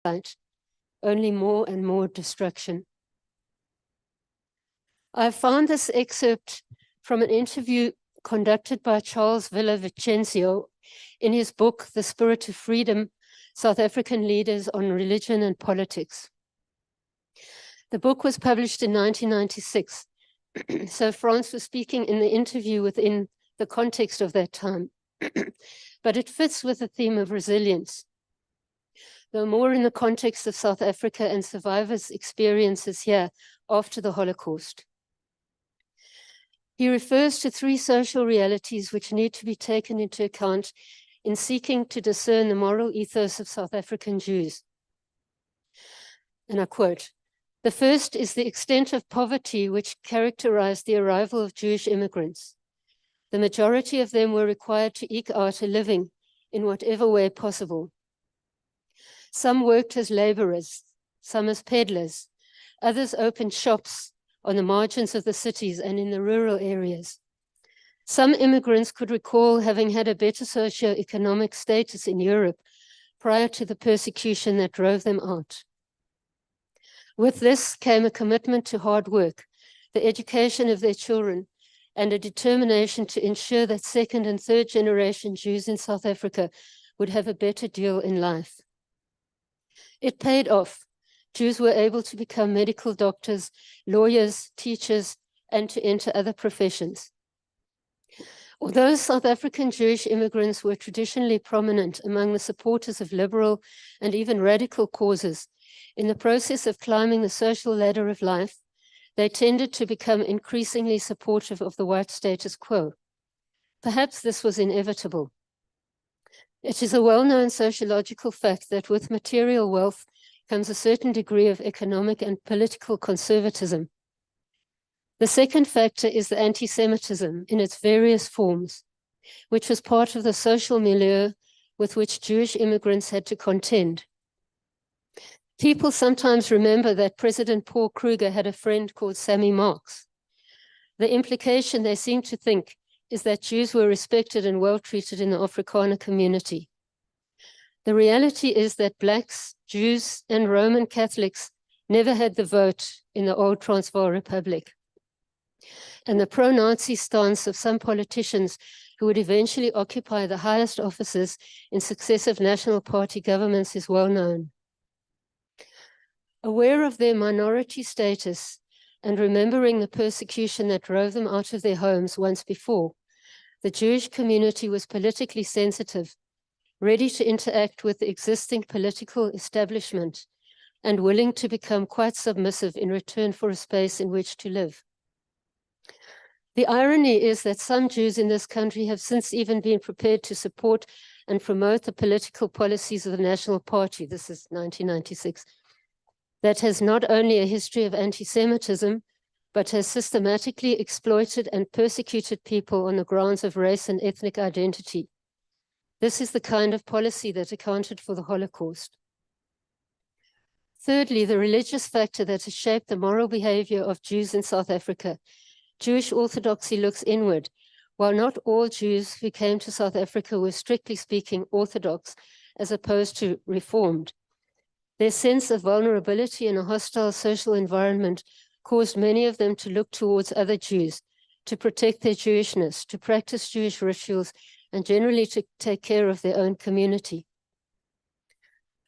light, only more and more destruction. I found this excerpt from an interview conducted by Charles Villavicencio in his book, The Spirit of Freedom, South African Leaders on Religion and Politics. The book was published in 1996, so Franz was speaking in the interview within the context of that time, but it fits with the theme of resilience, though more in the context of South Africa and survivors' experiences here after the Holocaust. He refers to three social realities which need to be taken into account in seeking to discern the moral ethos of South African Jews. And I quote, "The first is the extent of poverty which characterized the arrival of Jewish immigrants. The majority of them were required to eke out a living in whatever way possible. Some worked as laborers, some as peddlers, others opened shops on the margins of the cities and in the rural areas. Some immigrants could recall having had a better socio-economic status in Europe prior to the persecution that drove them out. With this came a commitment to hard work, the education of their children, and a determination to ensure that second and third generation Jews in South Africa would have a better deal in life. It paid off. Jews were able to become medical doctors, lawyers, teachers, and to enter other professions. Although South African Jewish immigrants were traditionally prominent among the supporters of liberal and even radical causes, in the process of climbing the social ladder of life, they tended to become increasingly supportive of the white status quo. Perhaps this was inevitable. It is a well-known sociological fact that with material wealth comes a certain degree of economic and political conservatism. The second factor is the anti-Semitism in its various forms, which was part of the social milieu with which Jewish immigrants had to contend. People sometimes remember that President Paul Kruger had a friend called Sammy Marks. The implication, they seem to think, is that Jews were respected and well treated in the Afrikaner community. The reality is that Blacks, Jews, and Roman Catholics never had the vote in the old Transvaal Republic. And the pro-Nazi stance of some politicians who would eventually occupy the highest offices in successive National Party governments is well known. Aware of their minority status and remembering the persecution that drove them out of their homes once before, the Jewish community was politically sensitive, ready to interact with the existing political establishment, and willing to become quite submissive in return for a space in which to live. The irony is that some Jews in this country have since even been prepared to support and promote the political policies of the National Party, this is 1996, that has not only a history of anti-Semitism, but has systematically exploited and persecuted people on the grounds of race and ethnic identity. This is the kind of policy that accounted for the Holocaust. Thirdly, the religious factor that has shaped the moral behavior of Jews in South Africa. Jewish orthodoxy looks inward. While not all Jews who came to South Africa were strictly speaking Orthodox as opposed to Reformed, their sense of vulnerability in a hostile social environment caused many of them to look towards other Jews, to protect their Jewishness, to practice Jewish rituals, and generally to take care of their own community.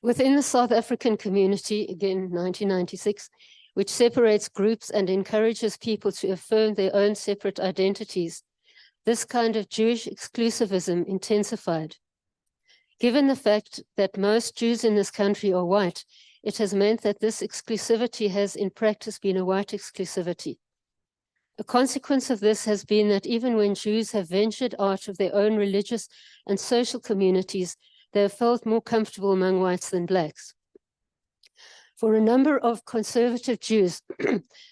Within the South African community, again 1996, which separates groups and encourages people to affirm their own separate identities, this kind of Jewish exclusivism intensified. Given the fact that most Jews in this country are white, it has meant that this exclusivity has in practice been a white exclusivity. A consequence of this has been that even when Jews have ventured out of their own religious and social communities, they have felt more comfortable among whites than blacks. For a number of conservative Jews,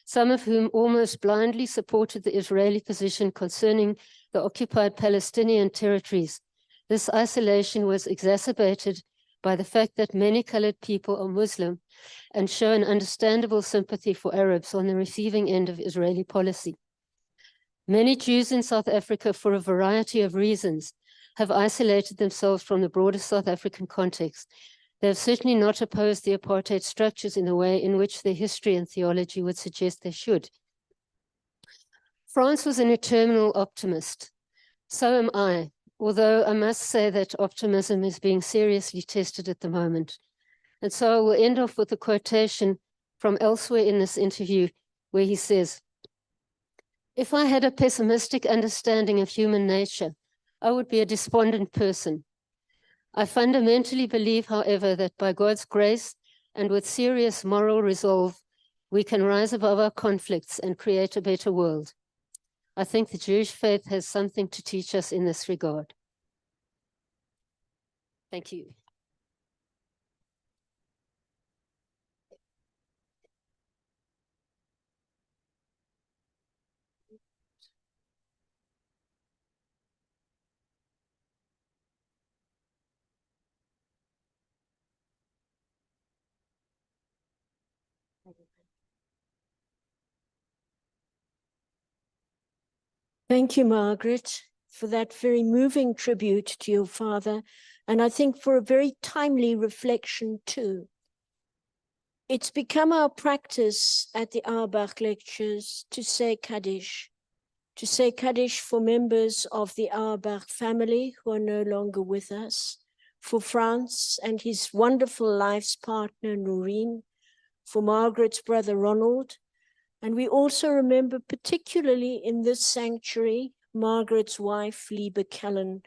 some of whom almost blindly supported the Israeli position concerning the occupied Palestinian territories, this isolation was exacerbated by the fact that many colored people are Muslim and show an understandable sympathy for Arabs on the receiving end of Israeli policy. Many Jews in South Africa, for a variety of reasons, have isolated themselves from the broader South African context, They have certainly not opposed the apartheid structures in the way in which their history and theology would suggest they should. France was an eternal optimist. So am I, although I must say that optimism is being seriously tested at the moment. And so I will end off with a quotation from elsewhere in this interview where he says, "If I had a pessimistic understanding of human nature, I would be a despondent person. I fundamentally believe, however, that by God's grace and with serious moral resolve, we can rise above our conflicts and create a better world. I think the Jewish faith has something to teach us in this regard." Thank you. Thank you, Margaret, for that very moving tribute to your father, and I think for a very timely reflection too. It's become our practice at the Auerbach lectures to say Kaddish for members of the Auerbach family who are no longer with us, for Franz and his wonderful life's partner, Noreen, for Margaret's brother, Ronald. And we also remember, particularly in this sanctuary, Margaret's wife, Liebe Kellen,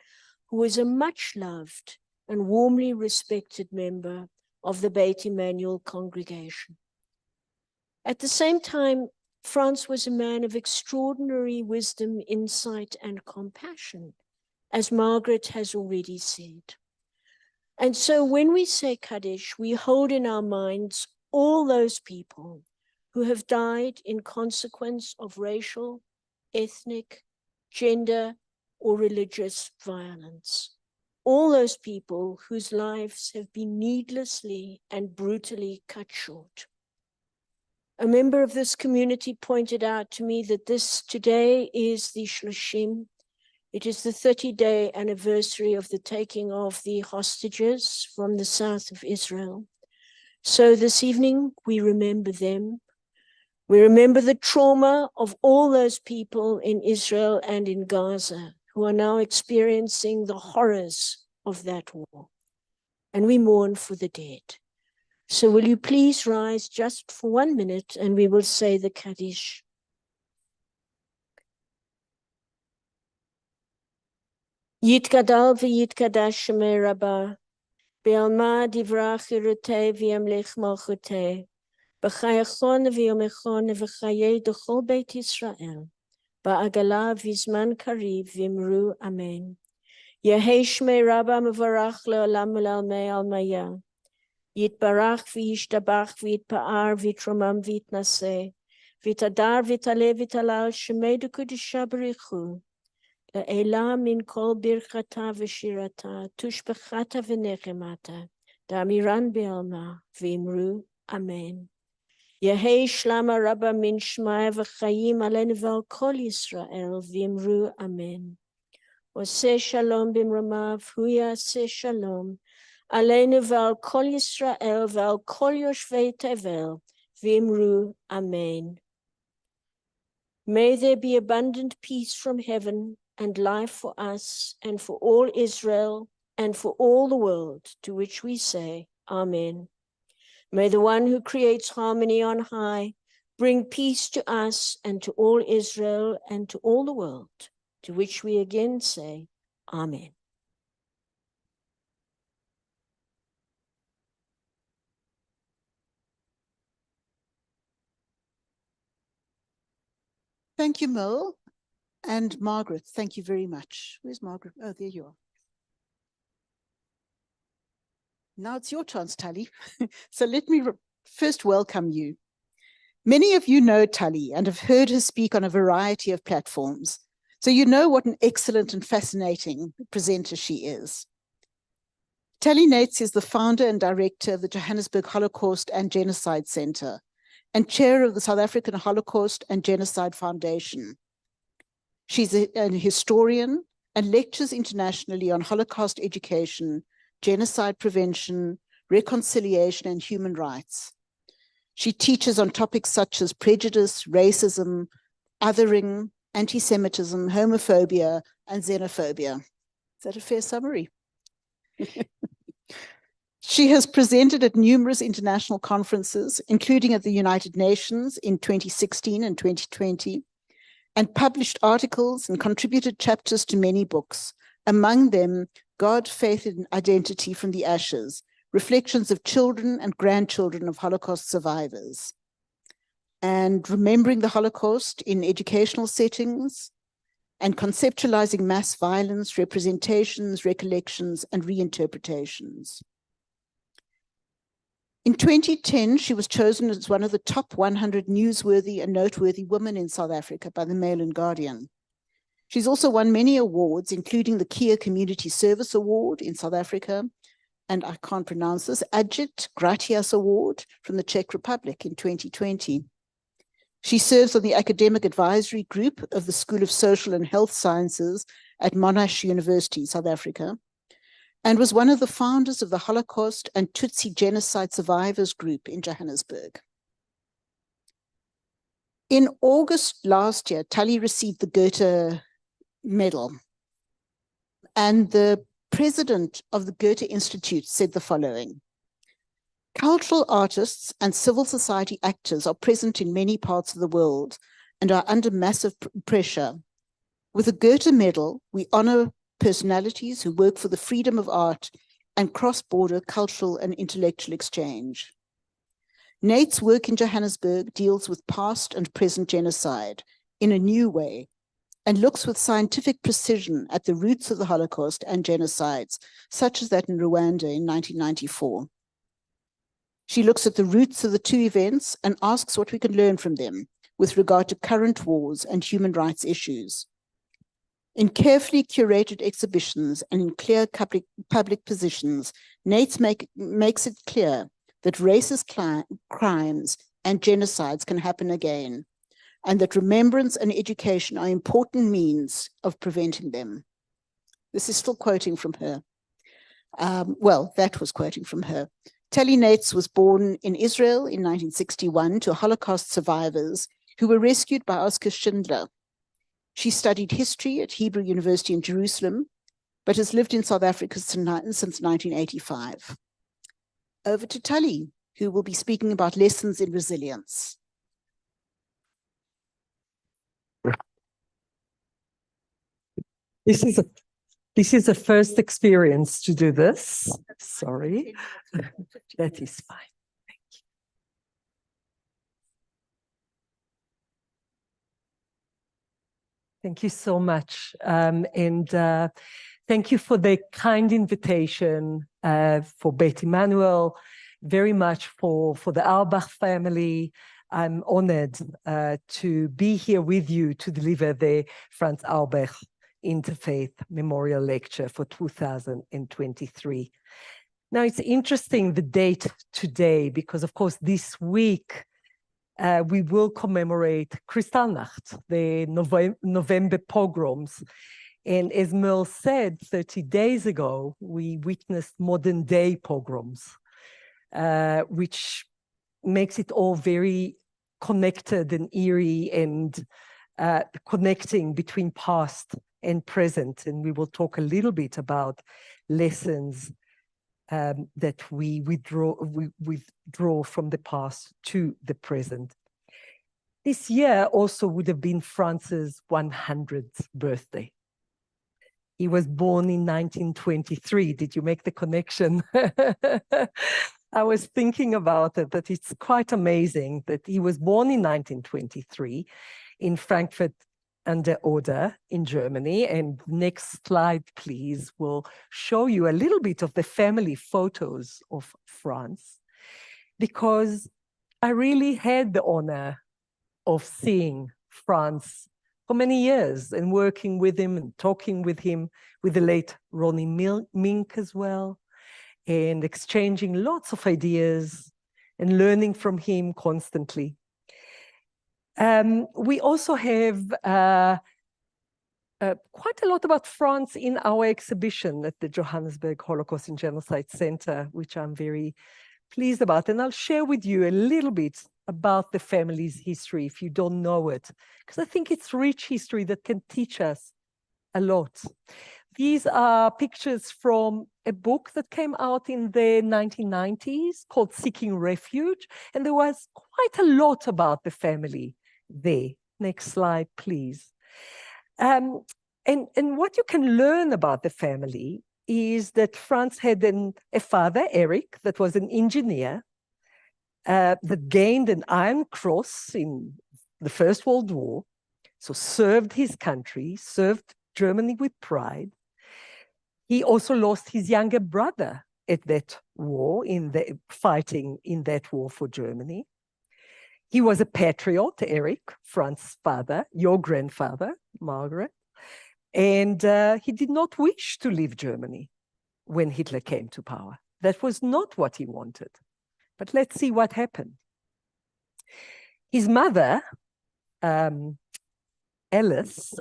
who was a much loved and warmly respected member of the Beit Emmanuel congregation. At the same time, Franz was a man of extraordinary wisdom, insight, and compassion, as Margaret has already said. And so when we say Kaddish, we hold in our minds all those people who have died in consequence of racial, ethnic, gender, or religious violence. All those people whose lives have been needlessly and brutally cut short. A member of this community pointed out to me that this today is the Shloshim. It is the 30-day anniversary of the taking of the hostages from the south of Israel. So this evening, we remember them. We remember the trauma of all those people in Israel and in Gaza who are now experiencing the horrors of that war. And we mourn for the dead. So will you please rise just for 1 minute and we will say the Kaddish. Yitgadal v'yitkadash shemei Rabbah, be'alma divrach yirutei v'yamlech malchutei, b'chayachon v'yomechon v'chayei d'chol Beit Yisrael, ba'agala v'zman kariv v'imru amen. Yehei shmei Rabbah mevarach le'olam v'lalmei almaya. Yitbarach v'yishtabach v'yitpa'ar v'yitromam v'yitnaseh, v'yitadar v'yitaleh v'yitalal shemei d'kudisha b'richu, le'ela min kol birchata v'shirata, tushbechata v'nechemata, da'amiran be'alma v'imru amen. Yehei shlama Rabbah min shmaya v'chayim aleinu v'al kol Yisrael v'imru amen. Oseh shalom b'mramav, hu yaseh shalom, aleinu v'al kol Yisrael v'al kol yoshvei tevel v'imru amen. May there be abundant peace from heaven and life for us and for all Israel and for all the world, to which we say amen. May the one who creates harmony on high bring peace to us and to all Israel and to all the world, to which we again say amen. Thank you, Mel. And Margaret, thank you very much. Where's Margaret? Oh, there you are. Now it's your chance, Tali. So let me first welcome you. Many of you know Tali and have heard her speak on a variety of platforms. So you know what an excellent and fascinating presenter she is. Tali Nates is the founder and director of the Johannesburg Holocaust and Genocide Center and chair of the South African Holocaust and Genocide Foundation. She's an historian and lectures internationally on Holocaust education, genocide prevention, reconciliation, and human rights. She teaches on topics such as prejudice, racism, othering, anti-Semitism, homophobia, and xenophobia. Is that a fair summary? She has presented at numerous international conferences, including at the United Nations in 2016 and 2020, and published articles and contributed chapters to many books, among them God, Faith, and Identity from the Ashes, Reflections of Children and Grandchildren of Holocaust Survivors, and Remembering the Holocaust in Educational Settings, and Conceptualizing Mass Violence, Representations, Recollections, and Reinterpretations. In 2010, she was chosen as one of the top 100 newsworthy and noteworthy women in South Africa by the Mail and Guardian. She's also won many awards, including the Kia Community Service Award in South Africa, and I can't pronounce this, Adjit Gratias Award from the Czech Republic in 2020. She serves on the academic advisory group of the School of Social and Health Sciences at Monash University, South Africa, and was one of the founders of the Holocaust and Tutsi Genocide Survivors Group in Johannesburg. In August last year, Tali received the Goethe Medal, and the president of the Goethe Institute said the following: cultural artists and civil society actors are present in many parts of the world and are under massive pressure. With the Goethe Medal, we honor personalities who work for the freedom of art and cross-border cultural and intellectual exchange. Nate's work in Johannesburg deals with past and present genocide in a new way and looks with scientific precision at the roots of the Holocaust and genocides, such as that in Rwanda in 1994. She looks at the roots of the two events and asks what we can learn from them with regard to current wars and human rights issues. In carefully curated exhibitions and in clear public positions, Nates makes it clear that racist crimes and genocides can happen again, and that remembrance and education are important means of preventing them. This is still quoting from her. Well, that was quoting from her. Tali Nates was born in Israel in 1961 to Holocaust survivors who were rescued by Oskar Schindler. She studied history at Hebrew University in Jerusalem, but has lived in South Africa since 1985. Over to Tali, who will be speaking about lessons in resilience. This is a first experience to do this. Sorry, that is fine. Thank you. Thank you so much, and thank you for the kind invitation for Beit Emmanuel, very much for the Auerbach family. I'm honored to be here with you to deliver the Franz Auerbach Interfaith Memorial Lecture for 2023. Now, it's interesting the date today, because of course this week we will commemorate Kristallnacht, the November pogroms. And as Merle said, 30 days ago, we witnessed modern day pogroms, which makes it all very connected and eerie and connecting between past and present. And we will talk a little bit about lessons that we withdraw from the past to the present. This year also would have been Franz's 100th birthday. He was born in 1923. Did you make the connection? I was thinking about it, that it's quite amazing that he was born in 1923 in Frankfurt an der Oder in Germany. And next slide, please, will show you a little bit of the family photos of Franz, because I really had the honor of seeing Franz for many years and working with him and talking with him, with the late Ronnie Mink as well, and exchanging lots of ideas and learning from him constantly. We also have quite a lot about France in our exhibition at the Johannesburg Holocaust and Genocide Center, which I'm very pleased about. And I'll share with you a little bit about the family's history if you don't know it, because I think it's rich history that can teach us a lot. These are pictures from a book that came out in the 1990s called Seeking Refuge, and there was quite a lot about the family there. Next slide, please. And what you can learn about the family is that Franz had a father, Eric, that was an engineer, that gained an Iron Cross in the First World War, so served his country, served Germany with pride. He also lost his younger brother at that war, fighting in that war for Germany. He was a patriot, Eric, Franz's father, your grandfather, Margaret, and he did not wish to leave Germany when Hitler came to power. That was not what he wanted. But let's see what happened. His mother, Alice,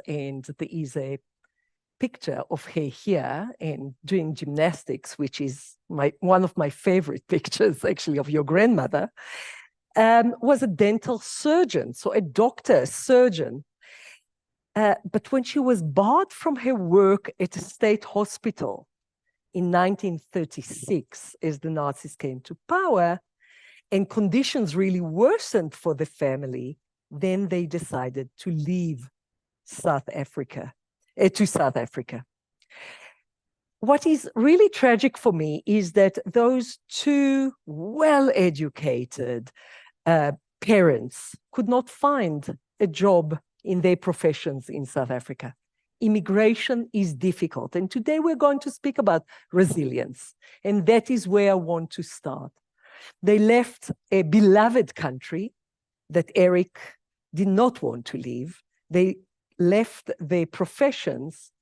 and there is a picture of her here and doing gymnastics, which is one of my favorite pictures, actually, of your grandmother, was a dental surgeon, so a doctor, surgeon. But when she was barred from her work at a state hospital in 1936, as the Nazis came to power, and conditions really worsened for the family, then they decided to leave South Africa. To South Africa. What is really tragic for me is that those two well-educated parents could not find a job in their professions in South Africa. Immigration is difficult, and today we're going to speak about resilience, and that is where I want to start. They left a beloved country that Eric did not want to leave. They left their professions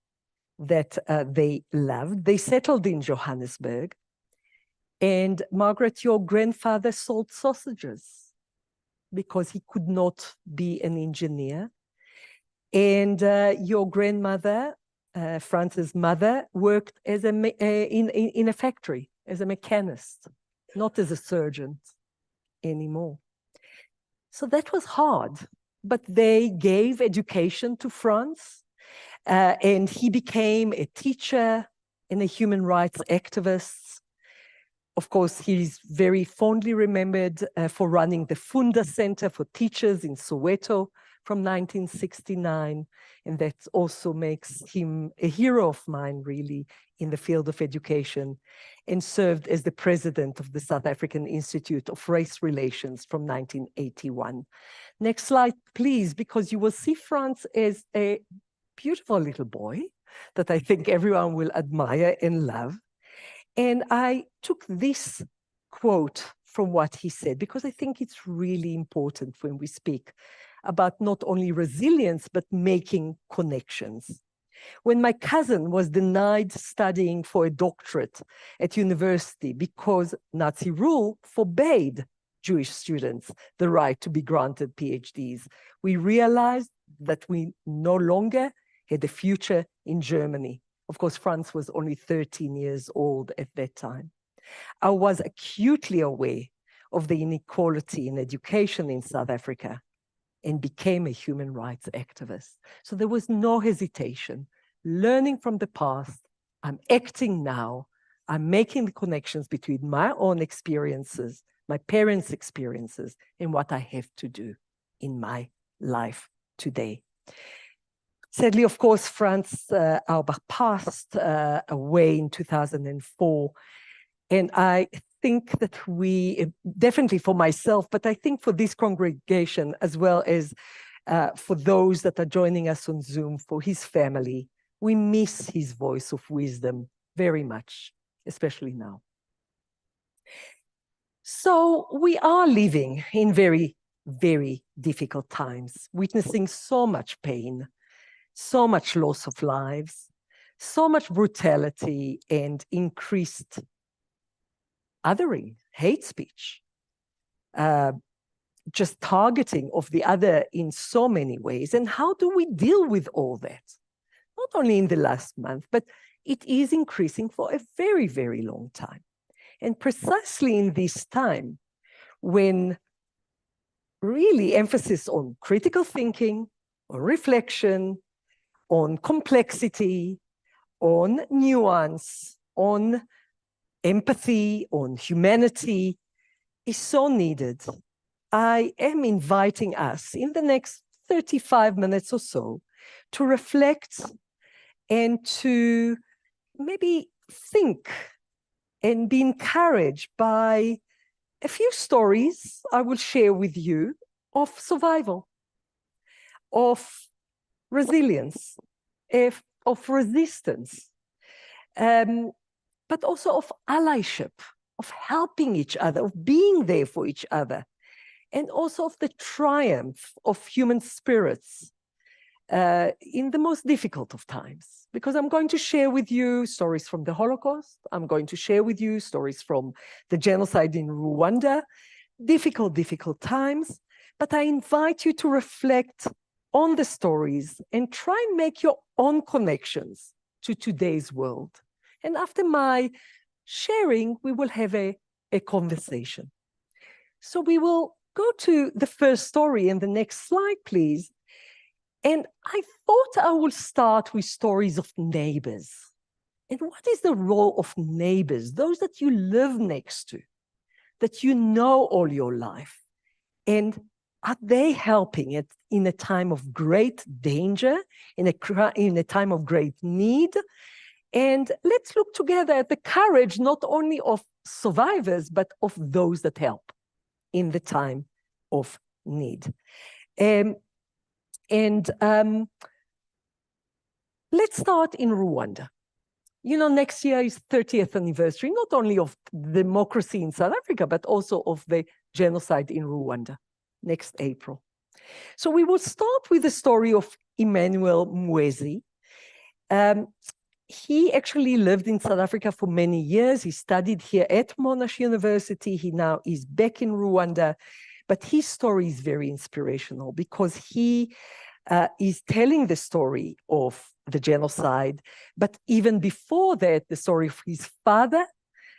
that they loved. They settled in Johannesburg. And Margaret, your grandfather sold sausages because he could not be an engineer. And your grandmother, Franz's mother, worked as in a factory as a mechanist, not as a surgeon anymore. So that was hard. But they gave education to Franz, and he became a teacher and a human rights activist. Of course, he's very fondly remembered for running the Funda Center for Teachers in Soweto from 1969, and that also makes him a hero of mine, really, in the field of education, and served as the president of the South African Institute of Race Relations from 1981. Next slide, please, because you will see Franz as a beautiful little boy that I think everyone will admire and love. And I took this quote from what he said, because I think it's really important when we speak about not only resilience, but making connections. When my cousin was denied studying for a doctorate at university because Nazi rule forbade Jewish students the right to be granted PhDs, we realized that we no longer had a future in Germany. Of course, Franz was only 13 years old at that time. I was acutely aware of the inequality in education in South Africa and became a human rights activist. So there was no hesitation. Learning from the past, I'm acting now, I'm making the connections between my own experiences, my parents' experiences, and what I have to do in my life today. Sadly, of course, Franz Auerbach passed away in 2004. And I think that we, definitely for myself, but I think for this congregation, as well as for those that are joining us on Zoom, for his family, we miss his voice of wisdom very much, especially now. So we are living in very, very difficult times, witnessing so much pain, so much loss of lives, so much brutality and increased othering, hate speech, just targeting of the other in so many ways. And how do we deal with all that? not only in the last month, but it is increasing for a very, very long time. And precisely in this time, when really emphasis on critical thinking, on reflection, on complexity, on nuance, on empathy, on humanity is so needed. I am inviting us in the next 35 minutes or so to reflect and to maybe think and be encouraged by a few stories I will share with you of survival, of resilience, of resistance, but also of allyship, of helping each other, of being there for each other, and also of the triumph of human spirits in the most difficult of times. Because I'm going to share with you stories from the Holocaust. I'm going to share with you stories from the genocide in Rwanda. Difficult, difficult times. But I invite you to reflect on the stories and try and make your own connections to today's world. And after my sharing, we will have a conversation. So we will go to the first story in the next slide, please. And I thought I would start with stories of neighbors. And what is the role of neighbors, those that you live next to, that you know all your life? And are they helping it in a time of great danger, in a time of great need? And let's look together at the courage not only of survivors, but of those that help in the time of need. Let's start in Rwanda. You know, next year is 30th anniversary, not only of democracy in South Africa, but also of the genocide in Rwanda, next April. So we will start with the story of Emmanuel Mwezi. He actually lived in South Africa for many years. He studied here at Monash University. He now is back in Rwanda. But his story is very inspirational because he is telling the story of the genocide, but even before that, the story of his father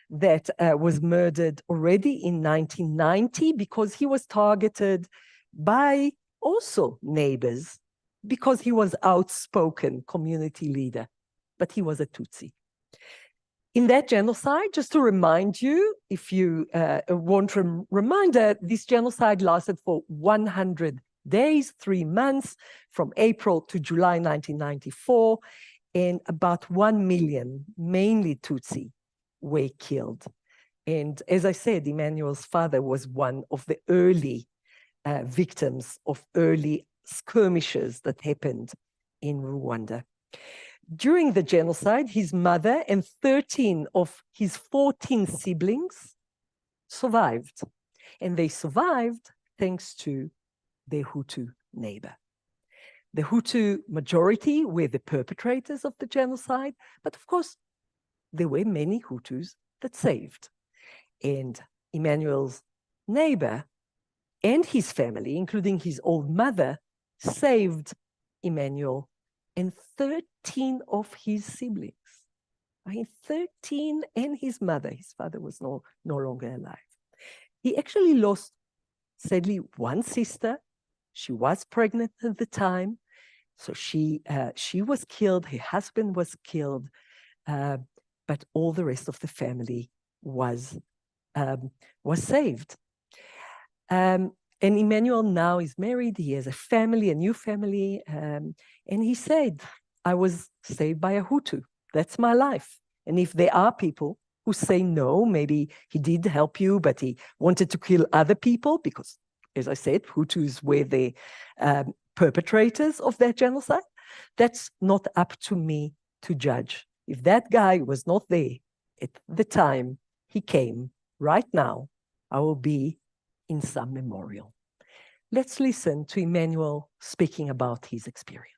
that was murdered already in 1990 because he was targeted by also neighbors because he was outspoken community leader, but he was a Tutsi. In that genocide, just to remind you, if you want a reminder, this genocide lasted for 100 days, 3 months, from April to July 1994, and about 1 million, mainly Tutsi, were killed. And as I said, Emmanuel's father was one of the early victims of early skirmishes that happened in Rwanda. During the genocide, his mother and 13 of his 14 siblings survived. And they survived thanks to their Hutu neighbor. The Hutu majority were the perpetrators of the genocide, but of course, there were many Hutus that saved. And Emmanuel's neighbor and his family, including his old mother, saved Emmanuel and 13 of his siblings. I mean, 13 and his mother. His father was no longer alive. He actually lost, sadly, one sister. She was pregnant at the time. So she was killed. Her husband was killed. But all the rest of the family was saved. And Emmanuel now is married. He has a family, a new family. And he said, I was saved by a Hutu. That's my life. And if there are people who say no, maybe he did help you, but he wanted to kill other people because, as I said, Hutus were the perpetrators of that genocide. That's not up to me to judge. If that guy was not there at the time he came, right now, I will be in some memorial. Let's listen to Emmanuel speaking about his experience.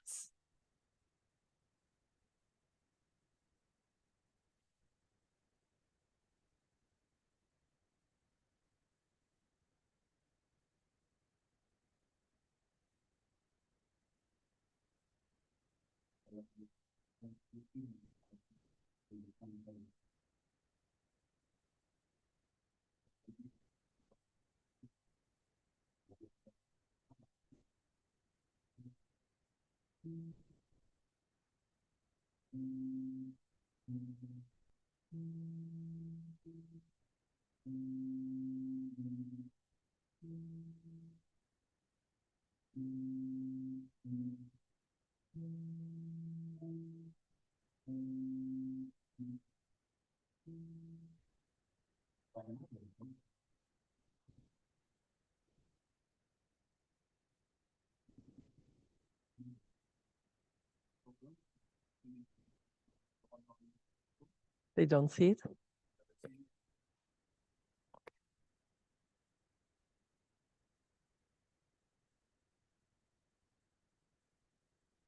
They don't see it?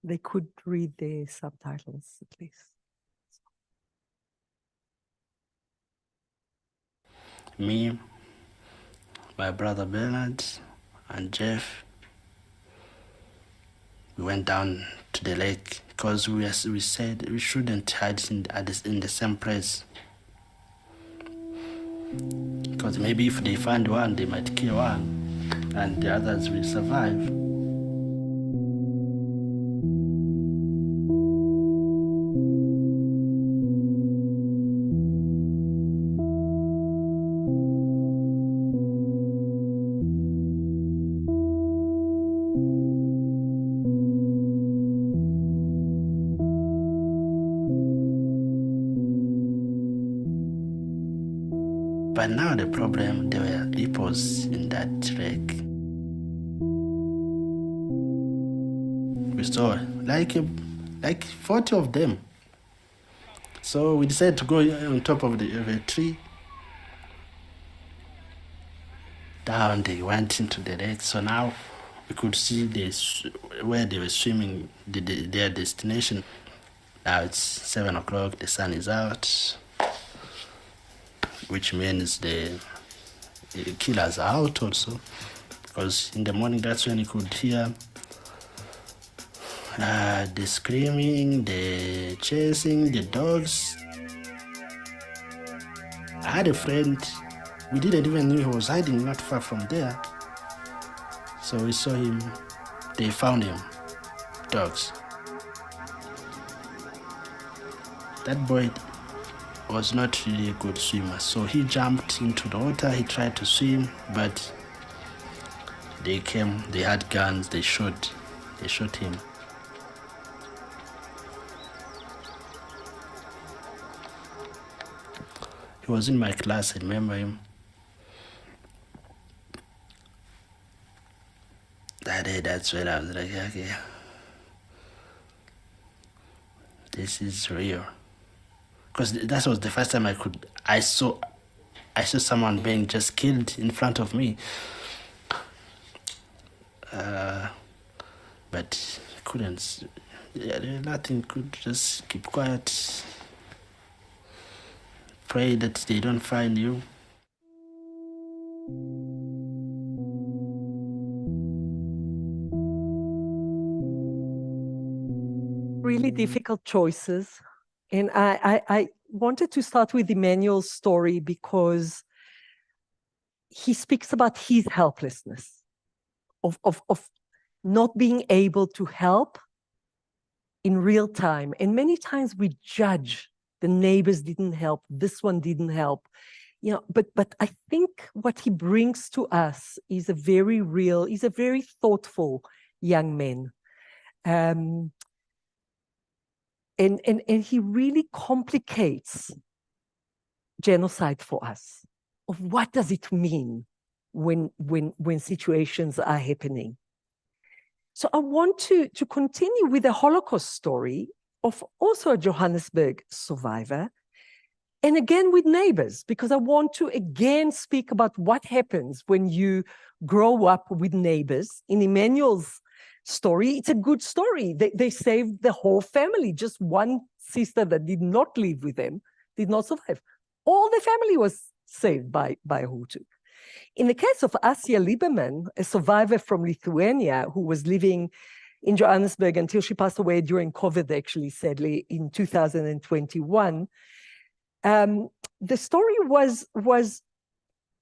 They could read the subtitles, at least. Me, my brother Bernard, and Jeff, we went down to the lake because we said we shouldn't hide in the same place. Because maybe if they find one, they might kill one, and the others will survive. But now the problem, there were hippos in that lake. We saw like 40 of them. So we decided to go on top of a tree. Down they went into the lake. So now we could see where they were swimming, their destination. Now it's 7 o'clock, the sun is out, which means the killers are out also, because in the morning that's when you could hear the screaming, the chasing, the dogs. I had a friend, we didn't even know he was hiding not far from there. So we saw him, they found him, dogs. That boy was not really a good swimmer, so he jumped into the water, he tried to swim, but they came, they had guns, they shot him. He was in my class, I remember him. That day, that's when I was like, okay, this is real. Because that was the first time I saw someone being just killed in front of me. But couldn't, nothing, could just keep quiet. Pray that they don't find you. Really difficult choices. And I wanted to start with Emmanuel's story because he speaks about his helplessness, of not being able to help in real time. And many times we judge, the neighbors didn't help, this one didn't help. But I think what he brings to us is a very real, he's a very thoughtful young man. And he really complicates genocide for us. Of what does it mean when situations are happening? So I want to continue with the Holocaust story of also a Johannesburg survivor, and again with neighbors, because I want to again speak about what happens when you grow up with neighbors. In Emmanuel's story, it's a good story. They saved the whole family. Just one sister that did not live with them did not survive. All the family was saved by Hutu. In the case of Asia Lieberman, a survivor from Lithuania who was living in Johannesburg until she passed away during COVID, actually, sadly, in 2021. The story was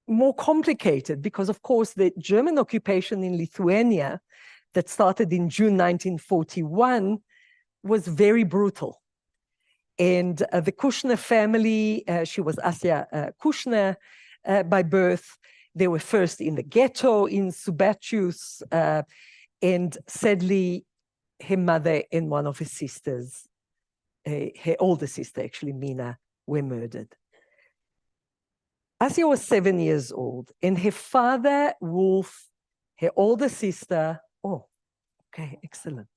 more complicated because, of course, the German occupation in Lithuania that started in June 1941 was very brutal. And the Kushner family, she was Asya Kushner by birth. They were first in the ghetto in Subacius, and sadly, her mother and one of her sisters, her older sister, actually, Mina, were murdered. Asya was 7 years old, and her father, Wolf, her older sister, oh, okay, excellent.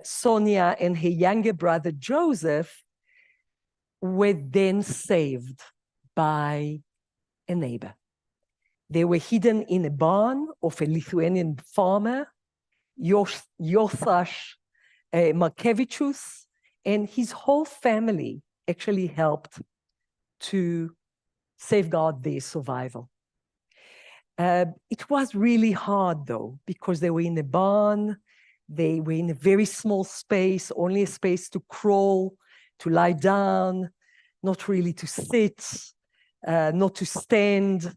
Sonia and her younger brother, Joseph, were then saved by a neighbor. They were hidden in a barn of a Lithuanian farmer, Josas Markevičius, and his whole family actually helped to safeguard their survival. It was really hard, though, because they were in a barn, they were in a very small space, only a space to crawl, to lie down, not really to sit, not to stand.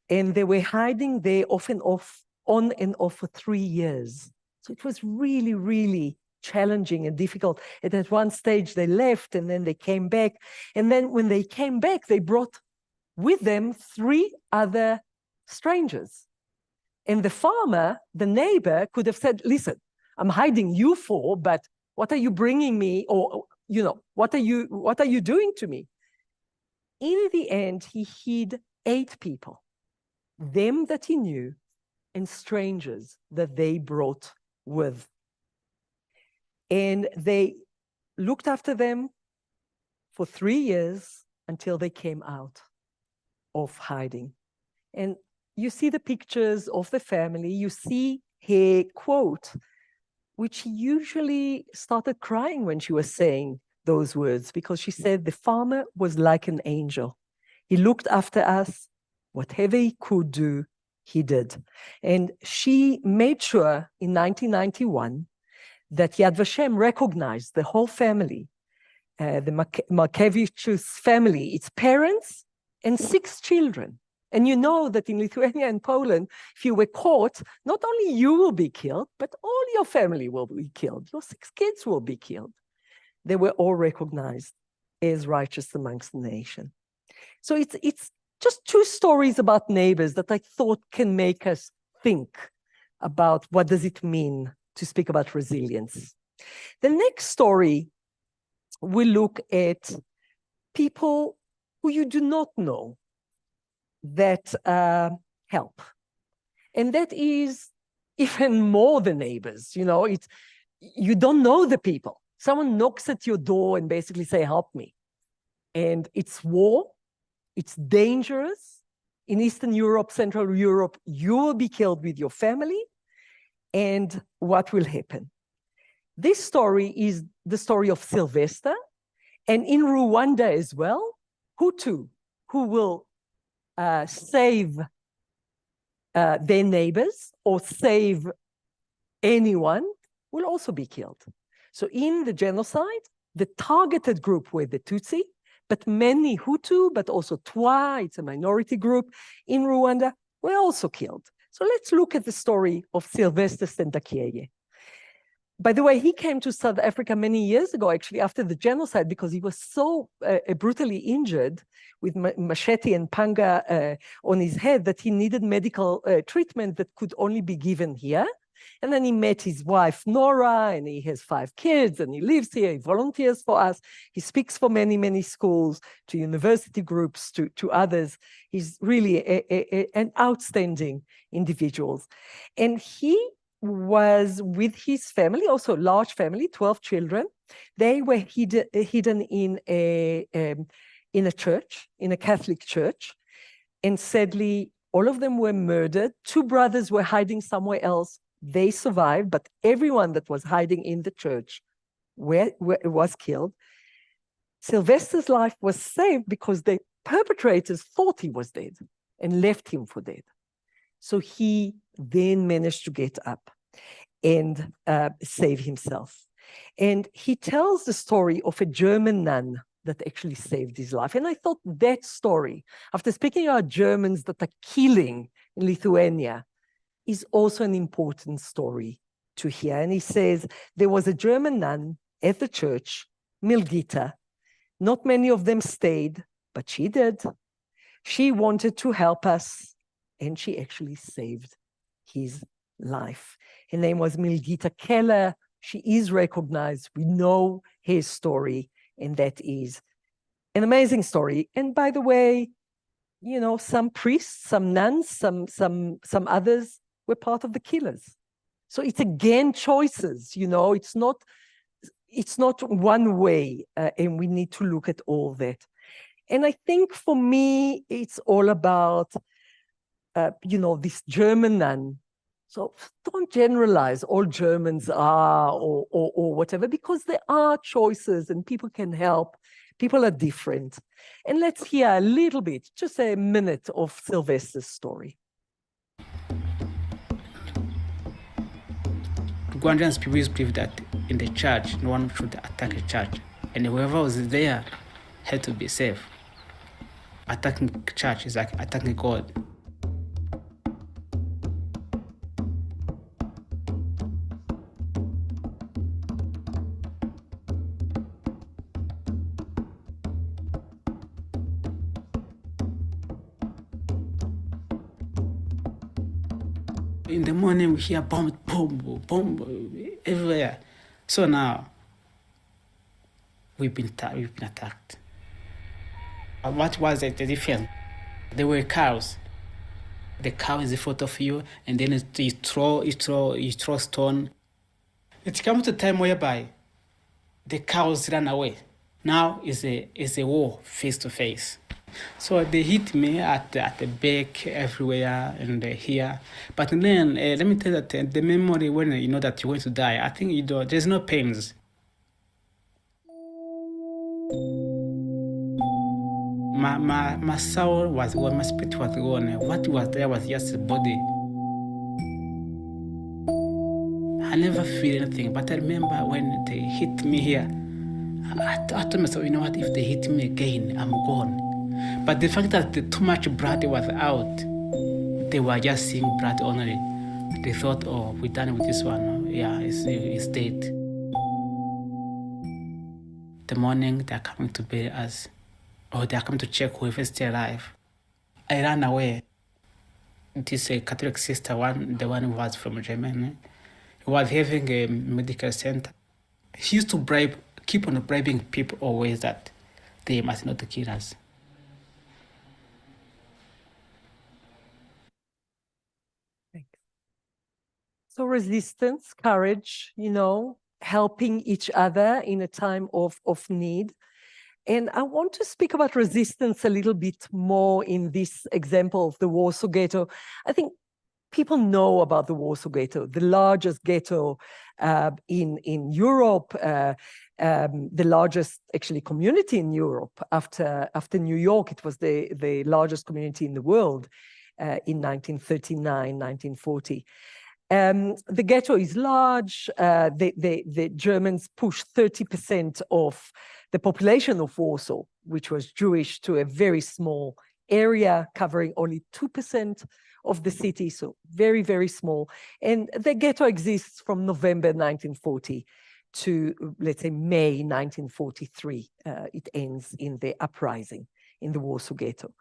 And they were hiding there on and off for 3 years. So it was really, really challenging and difficult. And at one stage they left and then they came back. And then when they came back, they brought with them 3 other strangers. And the farmer, the neighbor, could have said, listen, I'm hiding you for, but what are you bringing me? Or, you know, what are you doing to me? In the end, he hid 8 people, them that he knew and strangers that they brought with. And they looked after them for 3 years until they came out of hiding. And you see the pictures of the family, you see her quote, which usually started crying when she was saying those words, because she said the farmer was like an angel. He looked after us, whatever he could do, he did. And she made sure in 1991 that Yad Vashem recognized the whole family, the Markevičius family, its parents and 6 children. And you know that in Lithuania and Poland, if you were caught, not only you will be killed, but all your family will be killed. Your 6 kids will be killed. They were all recognized as righteous amongst the nation. So it's just 2 stories about neighbors that I thought can make us think about what does it mean to speak about resilience. The next story, we look at people who you do not know that help. And that is even more than neighbors. You know, you don't know the people. Someone knocks at your door and basically say, help me. And it's war, it's dangerous. In Eastern Europe, Central Europe, you will be killed with your family. And what will happen? This story is the story of Sylvester, and in Rwanda as well, Hutu, who will save their neighbors or save anyone, will also be killed. So in the genocide, the targeted group were the Tutsi, but many Hutu, but also Twa, it's a minority group in Rwanda, were also killed. So let's look at the story of Sylvester Sendakieye. By the way, he came to South Africa many years ago, actually, after the genocide, because he was so brutally injured with machete and panga on his head that he needed medical treatment that could only be given here. And then he met his wife, Nora, and he has 5 kids, and he lives here, he volunteers for us. He speaks for many, many schools, to university groups, to others. He's really an outstanding individual. And he was with his family, also large family, 12 children. They were hidden in a church, in a Catholic church. And sadly, all of them were murdered. 2 brothers were hiding somewhere else. They survived, but everyone that was hiding in the church was killed. Sylvester's life was saved because the perpetrators thought he was dead and left him for dead. So he then managed to get up and save himself. And he tells the story of a German nun that actually saved his life. And I thought that story, after speaking about Germans that are killing in Lithuania, is also an important story to hear. And he says, there was a German nun at the church, Milgita. Not many of them stayed, but she did. She wanted to help us, and she actually saved his life. Her name was Milgita Keller. She is recognized. We know his story, and that is an amazing story. And by the way, you know, some priests, some nuns, some others were part of the killers. So it's again choices, you know, it's not one way, and we need to look at all that. And I think for me, it's all about, you know, this German nun. So don't generalize all Germans are or whatever, because there are choices and people can help. People are different. And let's hear a little bit, just a minute of Sylvester's story. Rwandans people used to believe that in the church, no one should attack a church. And whoever was there had to be safe. Attacking church is like attacking God. In the morning, we hear bomb, boom, boom, everywhere. So now, we've been attacked. What was the difference? There were cows. The cow is in front of you, and then you throw stone. It comes to a time whereby the cows run away. Now is a war face to face. So they hit me at the back, everywhere, and here. But then, let me tell you that the memory when you know that you're going to die, I think there's no pains. My soul was gone, my spirit was gone. What was there was just a body. I never feel anything, but I remember when they hit me here, I told myself, you know what, if they hit me again, I'm gone. But the fact that too much blood was out, they were just seeing blood only. They thought, oh, we're done with this one. Yeah, it's dead. The morning, they're coming to bury us. Or they're coming to check whoever's still alive. I ran away. This Catholic sister, the one who was from Germany, was having a medical center. He used to keep on bribing people always that they must not kill us. So resistance, courage, you know, helping each other in a time of need. And I want to speak about resistance a little bit more in this example of the Warsaw Ghetto. I think people know about the Warsaw Ghetto, the largest ghetto in Europe, the largest actually community in Europe after New York. It was the largest community in the world in 1939, 1940. The ghetto is large. The Germans pushed 30% of the population of Warsaw, which was Jewish, to a very small area covering only 2% of the city, so very, very small. And the ghetto exists from November 1940 to, let's say, May 1943. It ends in the uprising in the Warsaw Ghetto.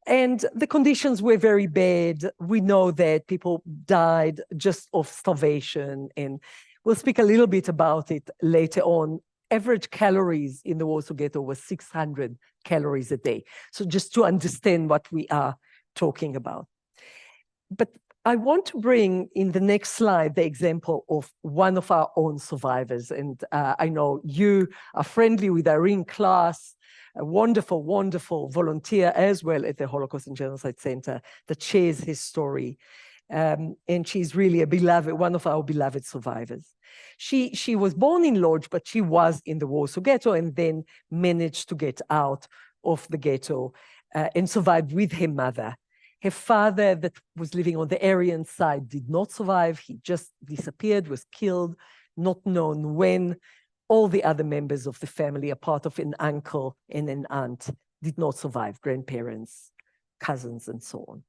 And the conditions were very bad. We know that people died just of starvation, and we'll speak a little bit about it later on. Average calories in the Warsaw Ghetto was 600 calories a day. So just to understand what we are talking about. But I want to bring in the next slide the example of one of our own survivors. And I know you are friendly with Irene Klaas, a wonderful, wonderful volunteer as well at the Holocaust and Genocide Center that shares his story. And she's really a beloved, one of our beloved survivors. She was born in Lodz, but she was in the Warsaw Ghetto and then managed to get out of the ghetto and survived with her mother. Her father, that was living on the Aryan side, did not survive. He just disappeared, was killed, not known when. All the other members of the family, a part of an uncle and an aunt, did not survive, grandparents, cousins, and so on.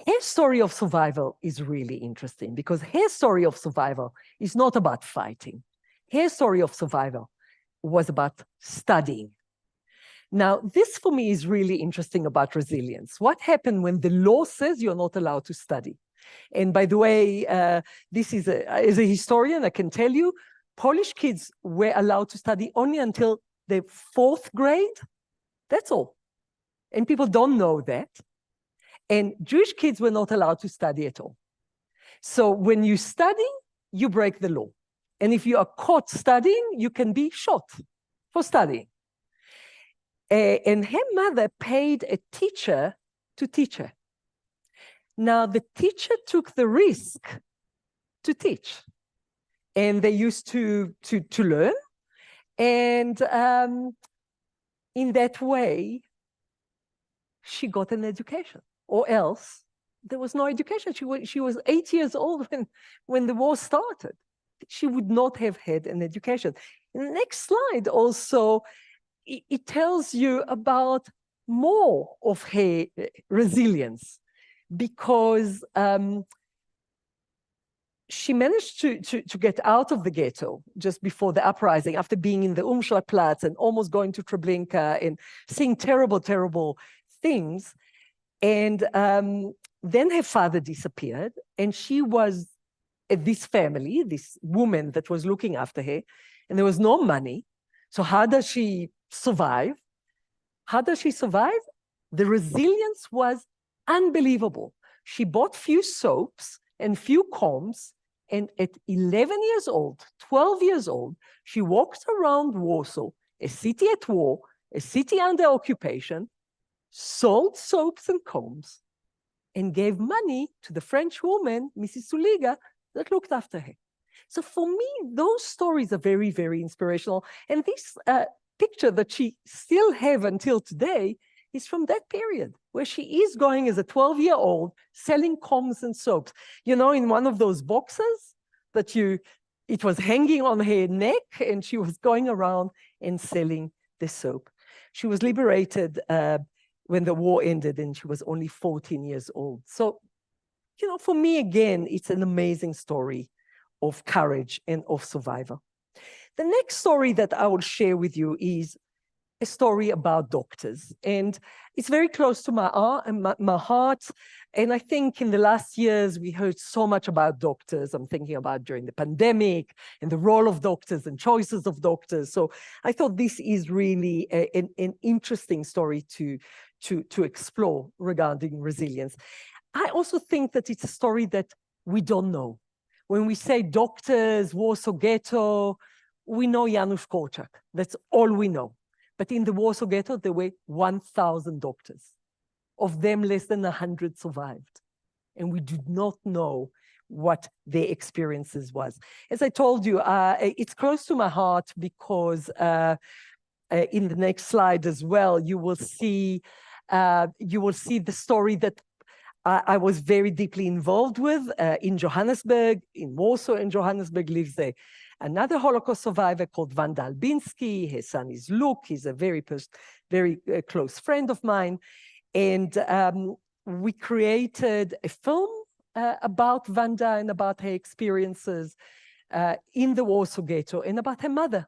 Her story of survival is really interesting because her story of survival is not about fighting. Her story of survival was about studying. Now, this for me is really interesting about resilience. What happened when the law says you're not allowed to study? And by the way, this is as a historian, I can tell you, Polish kids were allowed to study only until the 4th grade. That's all. And people don't know that. And Jewish kids were not allowed to study at all. So when you study, you break the law. And if you are caught studying, you can be shot for studying. And her mother paid a teacher to teach her. Now, the teacher took the risk to teach. And they used to learn. And in that way, she got an education. Or else, there was no education. She was 8 years old when the war started. She would not have had an education. In the next slide also, it tells you about more of her resilience, because she managed to get out of the ghetto just before the uprising, after being in the Umschlagplatz and almost going to Treblinka and seeing terrible, terrible things. And then her father disappeared, and she was at this family, this woman that was looking after her, and there was no money. So how does she survive? How does she survive? The resilience was unbelievable. She bought few soaps and few combs, and at 11 years old, 12 years old, she walked around Warsaw, a city at war, a city under occupation, sold soaps and combs, and gave money to the French woman, Mrs. Suliga, that looked after her. So for me, those stories are very, very inspirational. And this picture that she still have until today is from that period, where she is going as a 12-year-old selling combs and soaps. You know, in one of those boxes that it was hanging on her neck, and she was going around and selling the soap. She was liberated when the war ended, and she was only 14 years old. So, you know, for me, again, it's an amazing story of courage and of survival. The next story that I will share with you is a story about doctors. And it's very close to my heart. And I think in the last years, we heard so much about doctors. I'm thinking about during the pandemic and the role of doctors and choices of doctors. So I thought this is really an interesting story to explore regarding resilience. I also think that it's a story that we don't know. When we say doctors, Warsaw Ghetto, we know Janusz Korczak. That's all we know. But in the Warsaw Ghetto, there were 1,000 doctors. Of them, less than 100 survived. And we do not know what their experiences was. As I told you, it's close to my heart because in the next slide as well, you will see the story that I was very deeply involved with in Johannesburg. In Warsaw and Johannesburg lives another Holocaust survivor called Wanda Albinski. His son is Luke. He's a very close friend of mine. And we created a film about Wanda and about her experiences in the Warsaw Ghetto and about her mother.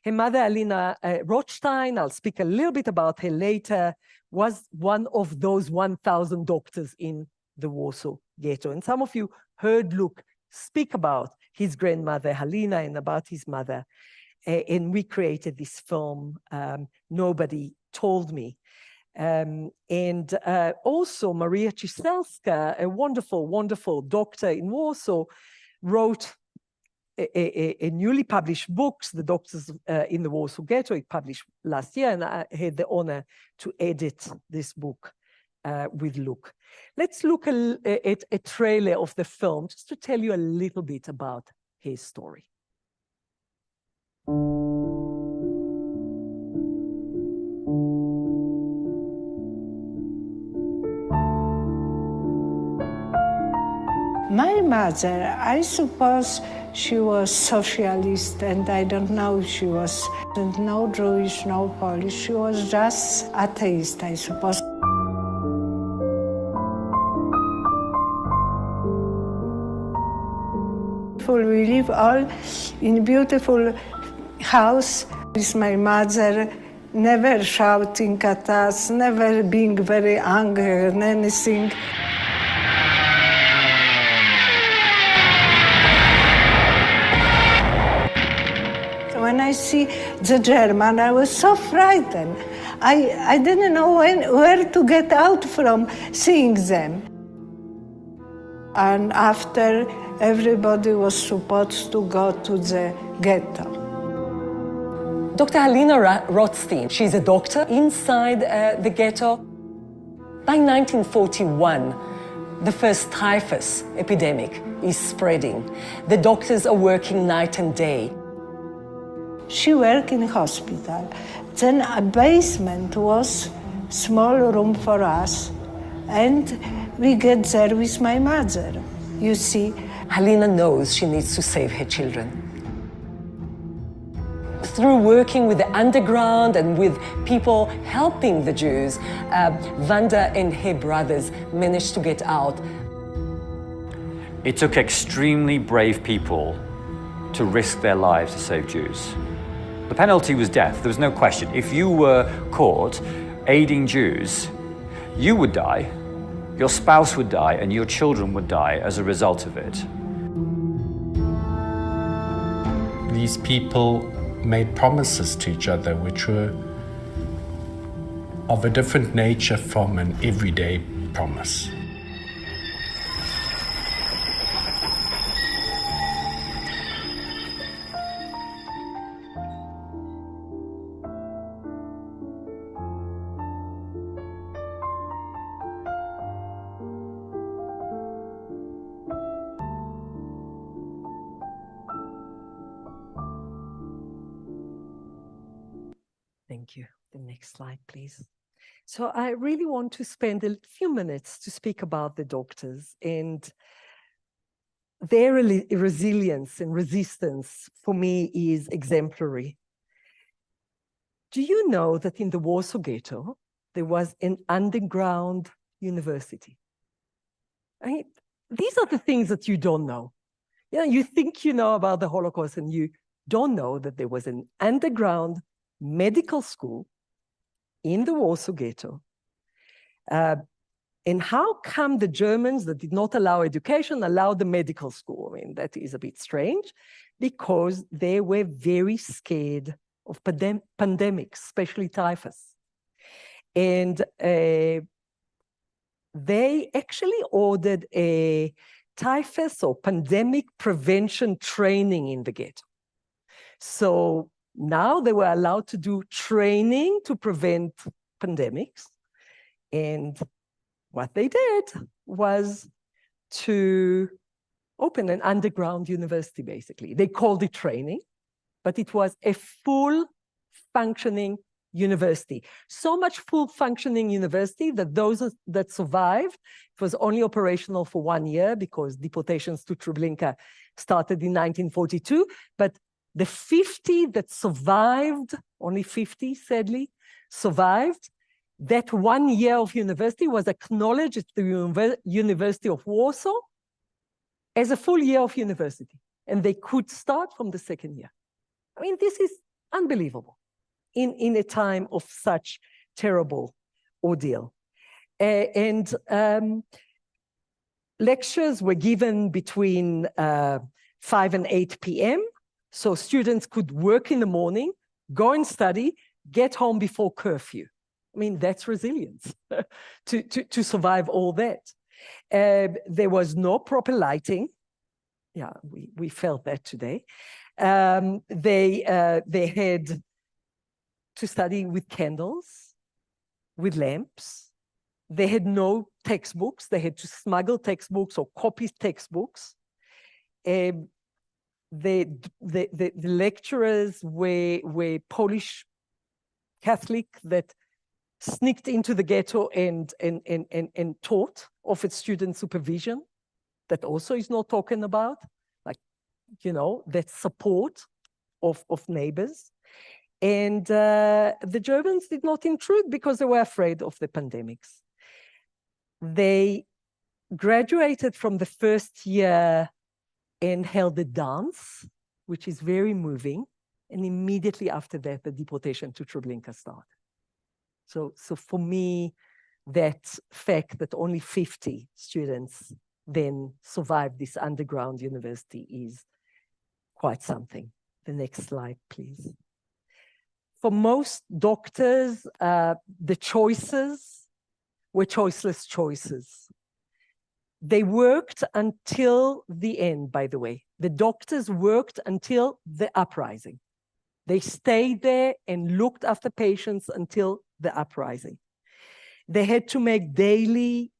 Her mother, Alina Rothstein, I'll speak a little bit about her later, was one of those 1,000 doctors in the Warsaw Ghetto. And some of you heard Luke speak about his grandmother, Halina, and about his mother. And we created this film, Nobody Told Me. And also Maria Ciselska, a wonderful, wonderful doctor in Warsaw, wrote a newly published book, The Doctors in the Warsaw Ghetto. It published last year, and I had the honor to edit this book with Luke. Let's look at a trailer of the film, just to tell you a little bit about his story. My mother, I suppose she was socialist, and I don't know if she was no Jewish, no Polish. She was just atheist, I suppose. We live all in beautiful house with my mother, never shouting at us, never being very angry and anything. When I see the German, I was so frightened. I didn't know where to get out from seeing them. And after, everybody was supposed to go to the ghetto. Dr. Halina Rothstein, she's a doctor inside the ghetto. By 1941, the first typhus epidemic is spreading. The doctors are working night and day. She worked in hospital. Then a basement was small room for us, and we get there with my mother. You see, Halina knows she needs to save her children. Through working with the underground and with people helping the Jews, Wanda and her brothers managed to get out. It took extremely brave people to risk their lives to save Jews. The penalty was death, there was no question. If you were caught aiding Jews, you would die, your spouse would die, and your children would die as a result of it. These people made promises to each other which were of a different nature from an everyday promise. Thank you. The next slide, please. So I really want to spend a few minutes to speak about the doctors and their resilience and resistance, for me, is exemplary. Do you know that in the Warsaw Ghetto, there was an underground university? I mean, these are the things that you don't know. You know, you think you know about the Holocaust and you don't know that there was an underground medical school in the Warsaw Ghetto. And how come the Germans that did not allow education allowed the medical school? I mean, that is a bit strange, because they were very scared of pandemics, especially typhus. And they actually ordered a typhus or pandemic prevention training in the ghetto. So now they were allowed to do training to prevent pandemics. And what they did was to open an underground university, basically. They called it training, but it was a full functioning university. So much full functioning university that those that survived, it was only operational for 1 year because deportations to Treblinka started in 1942, but the 50 that survived, only 50, sadly, survived, that 1 year of university was acknowledged at the University of Warsaw as a full year of university. And they could start from the second year. I mean, this is unbelievable in a time of such terrible ordeal. Lectures were given between 5 and 8 p.m., so students could work in the morning, go and study, get home before curfew. I mean, that's resilience to survive all that. There was no proper lighting. Yeah, we felt that today. They had to study with candles, with lamps. They had no textbooks. They had to smuggle textbooks or copy textbooks. The lecturers were Polish Catholic that sneaked into the ghetto and taught, offered student supervision. that also is not talking about, like, you know, that support of neighbors. And the Germans did not intrude because they were afraid of the pandemics. They graduated from the first year and held a dance, which is very moving. And immediately after that, the deportation to Treblinka started. So for me, that fact that only 50 students then survived this underground university is quite something. The next slide, please. For most doctors, the choices were choiceless choices. They worked until the end, by the way. The doctors worked until the uprising. They stayed there and looked after patients until the uprising. They had to make daily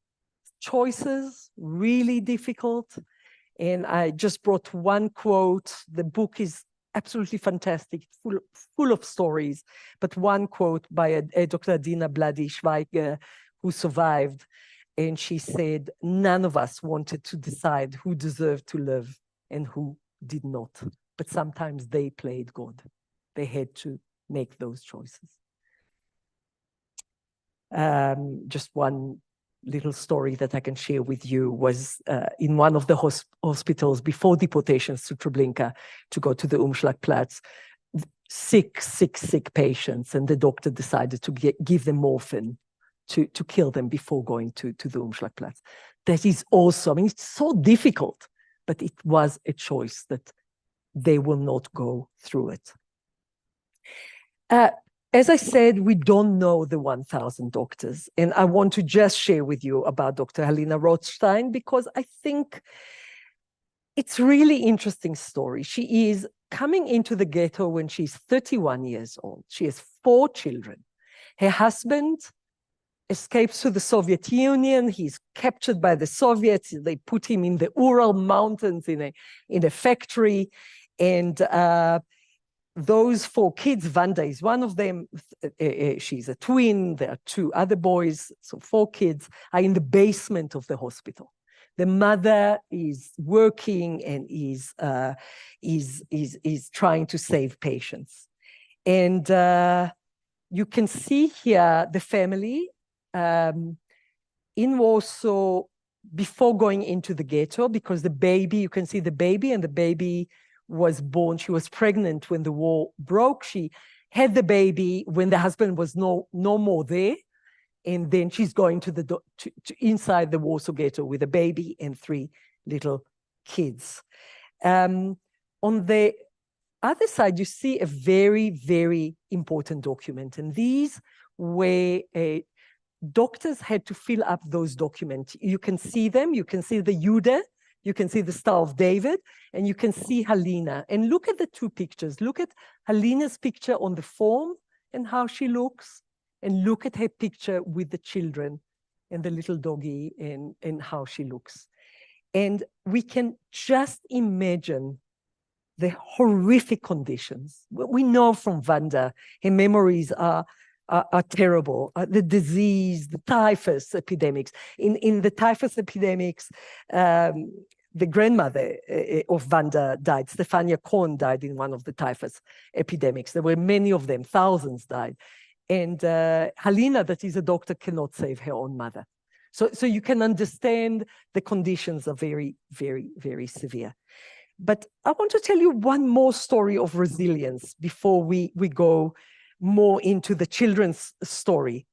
choices, really difficult. And I just brought one quote. The book is absolutely fantastic, full of stories. But one quote by a Dr. Adina Blady-Schweiger, who survived. And she said, none of us wanted to decide who deserved to live and who did not. But sometimes they played God. They had to make those choices. Just one little story that I can share with you was in one of the hospitals before deportations to Treblinka to go to the Umschlagplatz, sick patients, and the doctor decided to give them morphine to kill them before going to the Umschlagplatz. That is also, I mean, it's so difficult, but it was a choice that they will not go through it. As I said, we don't know the 1,000 doctors, and I want to just share with you about Dr. Helena Rothstein because I think it's really interesting story. She is coming into the ghetto when she's 31 years old. She has 4 children. Her husband escapes to the Soviet Union. He's captured by the Soviets. They put him in the Ural Mountains in a factory, and those 4 kids, Wanda is one of them, she's a twin, there are 2 other boys, so 4 kids are in the basement of the hospital. The mother is working and is trying to save patients. And you can see here the family in Warsaw before going into the ghetto, because the baby, you can see the baby, and the baby was born, she was pregnant when the war broke. She had the baby when the husband was no more there. And then she's going to inside the Warsaw ghetto with a baby and 3 little kids. On the other side, you see a very, very important document. And these were doctors had to fill up those documents. You can see them. You can see the Jude. You can see the Star of David, and you can see Helena. And look at the 2 pictures. Look at Helena's picture on the form and how she looks, and look at her picture with the children and the little doggy and how she looks. And we can just imagine the horrific conditions. We know from Wanda, her memories are terrible. The disease, the typhus epidemics. In the typhus epidemics, the grandmother of Wanda died. Stefania Kohn died in one of the typhus epidemics. There were many of them, thousands died. And Helena, that is a doctor, cannot save her own mother. So you can understand the conditions are very, very, very severe. But I want to tell you one more story of resilience before we go more into the children's story.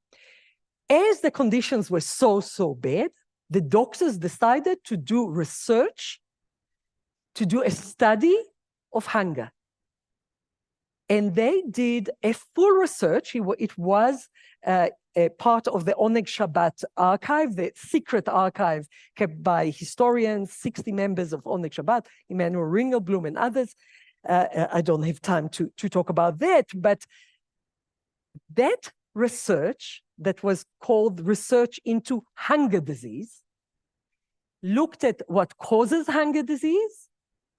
As the conditions were so bad, the doctors decided to do research, to do a study of hunger. And they did a full research. It was a part of the Oneg Shabbat archive, the secret archive kept by historians, 60 members of Oneg Shabbat, Emmanuel Ringelblum and others. I don't have time to talk about that, but that research that was called Research into Hunger Disease looked at what causes hunger disease,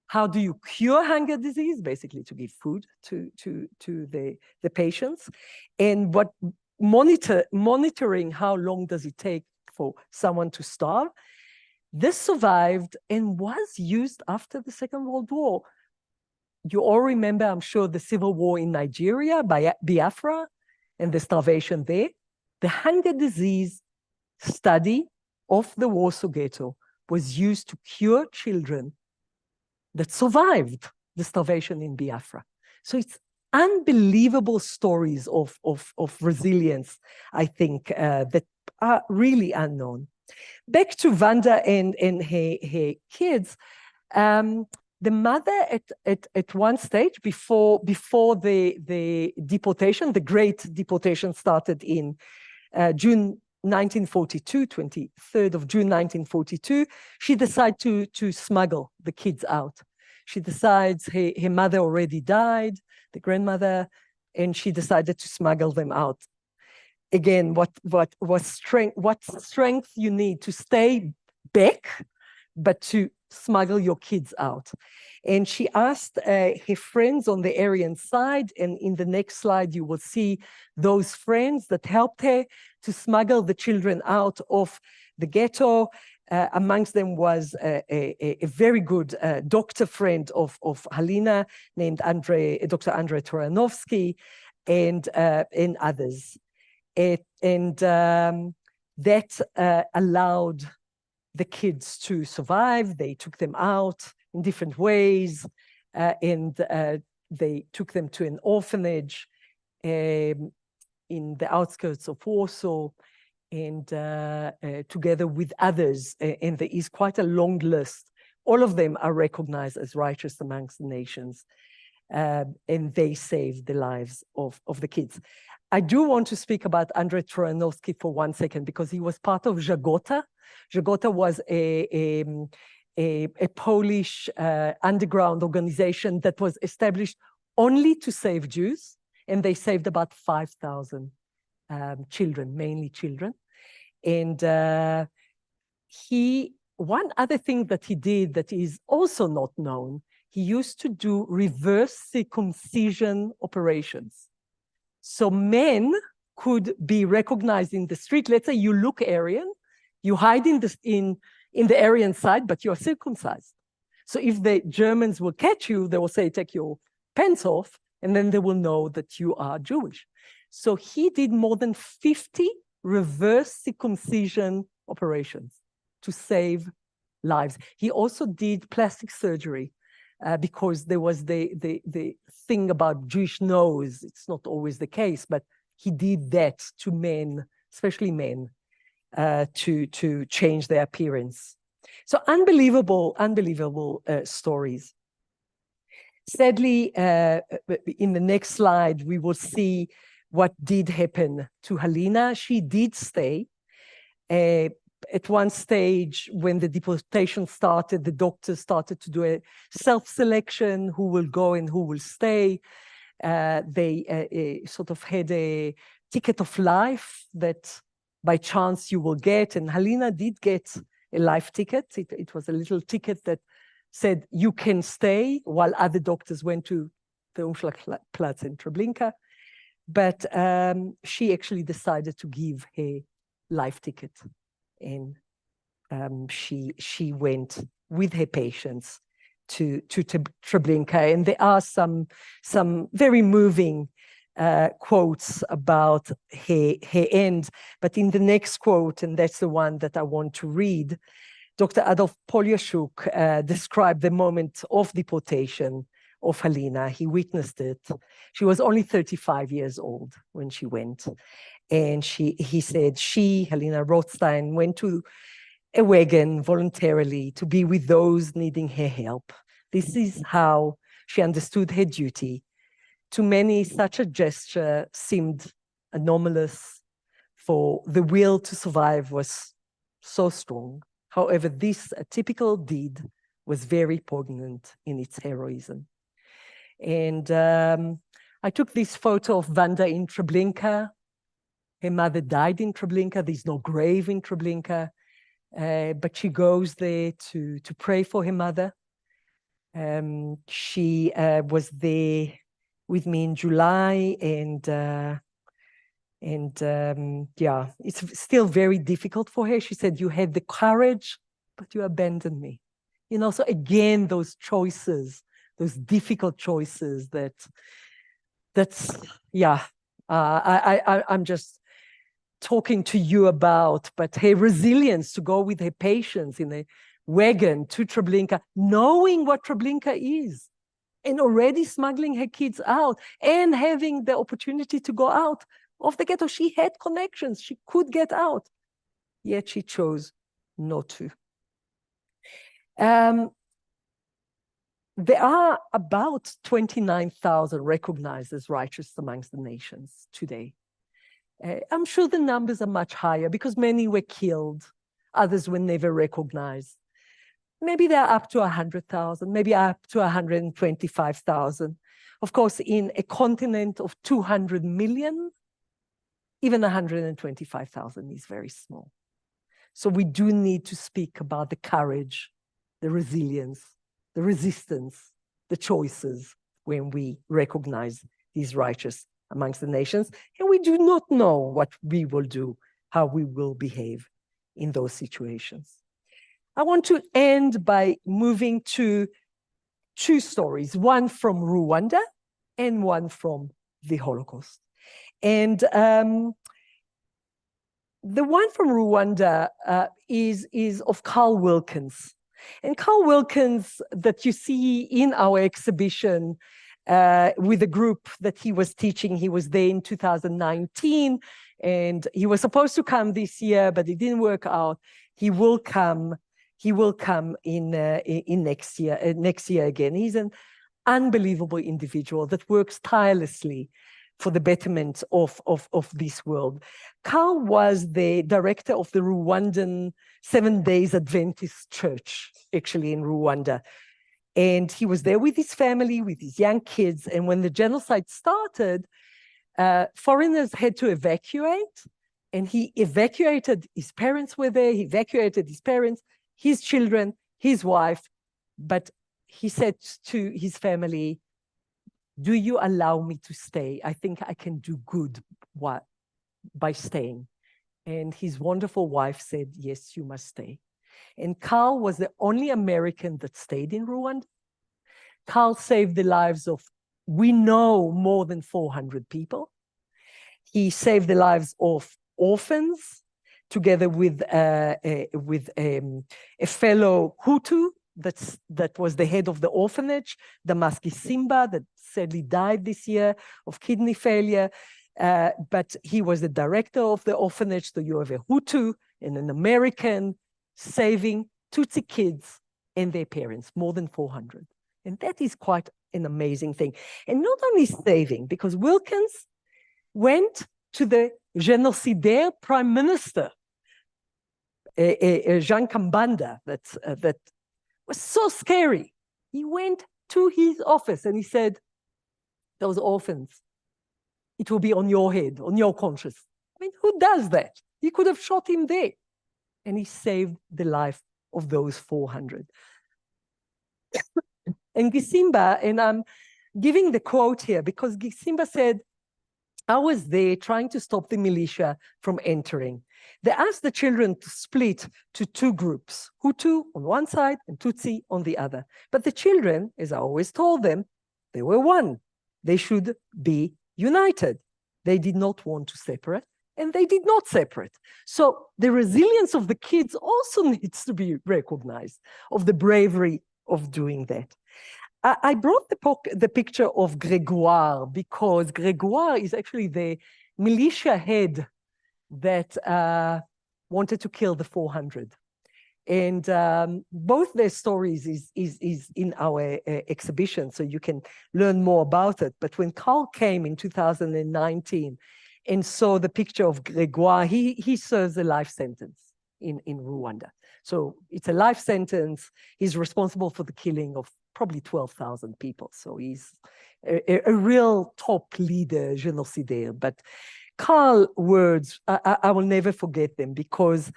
how do you cure hunger disease, basically to give food to the patients, and what monitoring how long does it take for someone to starve. This survived and was used after the Second World War. You all remember, I'm sure, the civil war in Nigeria, by Biafra, and the starvation there. The hunger disease study of the Warsaw Ghetto was used to cure children that survived the starvation in Biafra. So it's unbelievable stories of resilience, I think, that are really unknown. Back to Wanda and her kids, the mother at one stage before the deportation, the Great Deportation started in June 1942, 23rd of June 1942, she decided to smuggle the kids out. She decides her mother already died, the grandmother, and she decided to smuggle them out. Again, what strength you need to stay back, but to smuggle your kids out. And she asked her friends on the Aryan side, and in the next slide you will see those friends that helped her to smuggle the children out of the ghetto. Amongst them was a very good doctor friend of Halina named Dr. Andrei Troyanovsky, and others. That allowed the kids to survive. They took them out in different ways, and they took them to an orphanage in the outskirts of Warsaw, and together with others. And there is quite a long list. All of them are recognized as righteous amongst the nations, and they saved the lives of the kids. I do want to speak about Andrzej Trojanowski for 1 second, because he was part of Żegota. Żegota was a Polish underground organization that was established only to save Jews, and they saved about 5,000 children, mainly children. And one other thing that he did that is also not known, he used to do reverse circumcision operations. So men could be recognized in the street. Let's say you look Aryan, you hide in the Aryan side, but you're circumcised. So if the Germans will catch you, they will say, take your pants off, and then they will know that you are Jewish. So he did more than 50 reverse circumcision operations to save lives. He also did plastic surgery because there was the thing about Jewish nose. It's not always the case, but he did that to men, especially men, to change their appearance. So unbelievable stories. Sadly, in the next slide, we will see what did happen to Halina. She did stay. At one stage, when the deportation started, the doctors started to do a self-selection, who will go and who will stay. They sort of had a ticket of life that by chance you will get, and Halina did get a life ticket. It was a little ticket that said you can stay, while other doctors went to the Umschlagplatz in Treblinka. But she actually decided to give her life ticket, and she went with her patients to Treblinka. And there are some very moving quotes about her end. But in the next quote, and that's the one that I want to read, Dr. Adolf Polyashuk described the moment of deportation of Halina. He witnessed it. She was only 35 years old when she went. And he said, Halina Rothstein, went to a wagon voluntarily to be with those needing her help. This is how she understood her duty. To many, such a gesture seemed anomalous, for the will to survive was so strong. However, this typical deed was very poignant in its heroism. And I took this photo of Wanda in Treblinka. Her mother died in Treblinka. There's no grave in Treblinka, but she goes there to pray for her mother. She was there with me in July, and yeah, it's still very difficult for her. She said, you had the courage, but you abandoned me. You know, so again, those choices, those difficult choices I'm just talking to you about, but her resilience to go with her patients in a wagon to Treblinka, knowing what Treblinka is, and already smuggling her kids out and having the opportunity to go out of the ghetto. She had connections, she could get out, yet she chose not to. There are about 29,000 recognized as righteous amongst the nations today. I'm sure the numbers are much higher because many were killed, others were never recognized. Maybe they're up to 100,000, maybe up to 125,000. Of course, in a continent of 200 million, even 125,000 is very small. So we do need to speak about the courage, the resilience, the resistance, the choices when we recognize these righteous amongst the nations. And we do not know what we will do, how we will behave in those situations. I want to end by moving to two stories, one from Rwanda and one from the Holocaust. And the one from Rwanda is of Carl Wilkins. And Carl Wilkins, that you see in our exhibition with the group that he was teaching, he was there in 2019, and he was supposed to come this year, but it didn't work out. He will come. He will come in next year again. He's an unbelievable individual that works tirelessly for the betterment of this world. Carl was the director of the Rwandan Seventh-day Adventist Church, actually in Rwanda. And he was there with his family, with his young kids. And when the genocide started, foreigners had to evacuate. And he evacuated, his parents were there, he evacuated his parents, his children, his wife. But he said to his family, do you allow me to stay? I think I can do good by staying. And his wonderful wife said, yes, you must stay. And Carl was the only American that stayed in Rwanda. Carl saved the lives of, we know, more than 400 people. He saved the lives of orphans, together with a fellow Hutu that was the head of the orphanage, Damaski Simba, that sadly died this year of kidney failure. But he was the director of the orphanage, so you have a Hutu and an American saving Tutsi kids and their parents, more than 400. And that is quite an amazing thing. And not only saving, because Wilkins went to the genocidaire prime minister, Jean Kambanda, that was so scary. He went to his office and he said, those orphans, it will be on your head, on your conscience. I mean, who does that? He could have shot him there. And he saved the life of those 400. And Gisimba, and I'm giving the quote here because Gisimba said, I was there trying to stop the militia from entering. They asked the children to split to two groups, Hutu on one side and Tutsi on the other. But the children, as I always told them, they were one. They should be united. They did not want to separate, and they did not separate. So the resilience of the kids also needs to be recognized, of the bravery of doing that. I brought the picture of Grégoire because Grégoire is actually the militia head that wanted to kill the 400. And both their stories is in our exhibition, so you can learn more about it. But when Carl came in 2019 and saw the picture of Grégoire, he serves a life sentence in Rwanda. So it's a life sentence. He's responsible for the killing of probably 12,000 people. So he's a real top leader, genocidaire. But Carl's words, I will never forget them because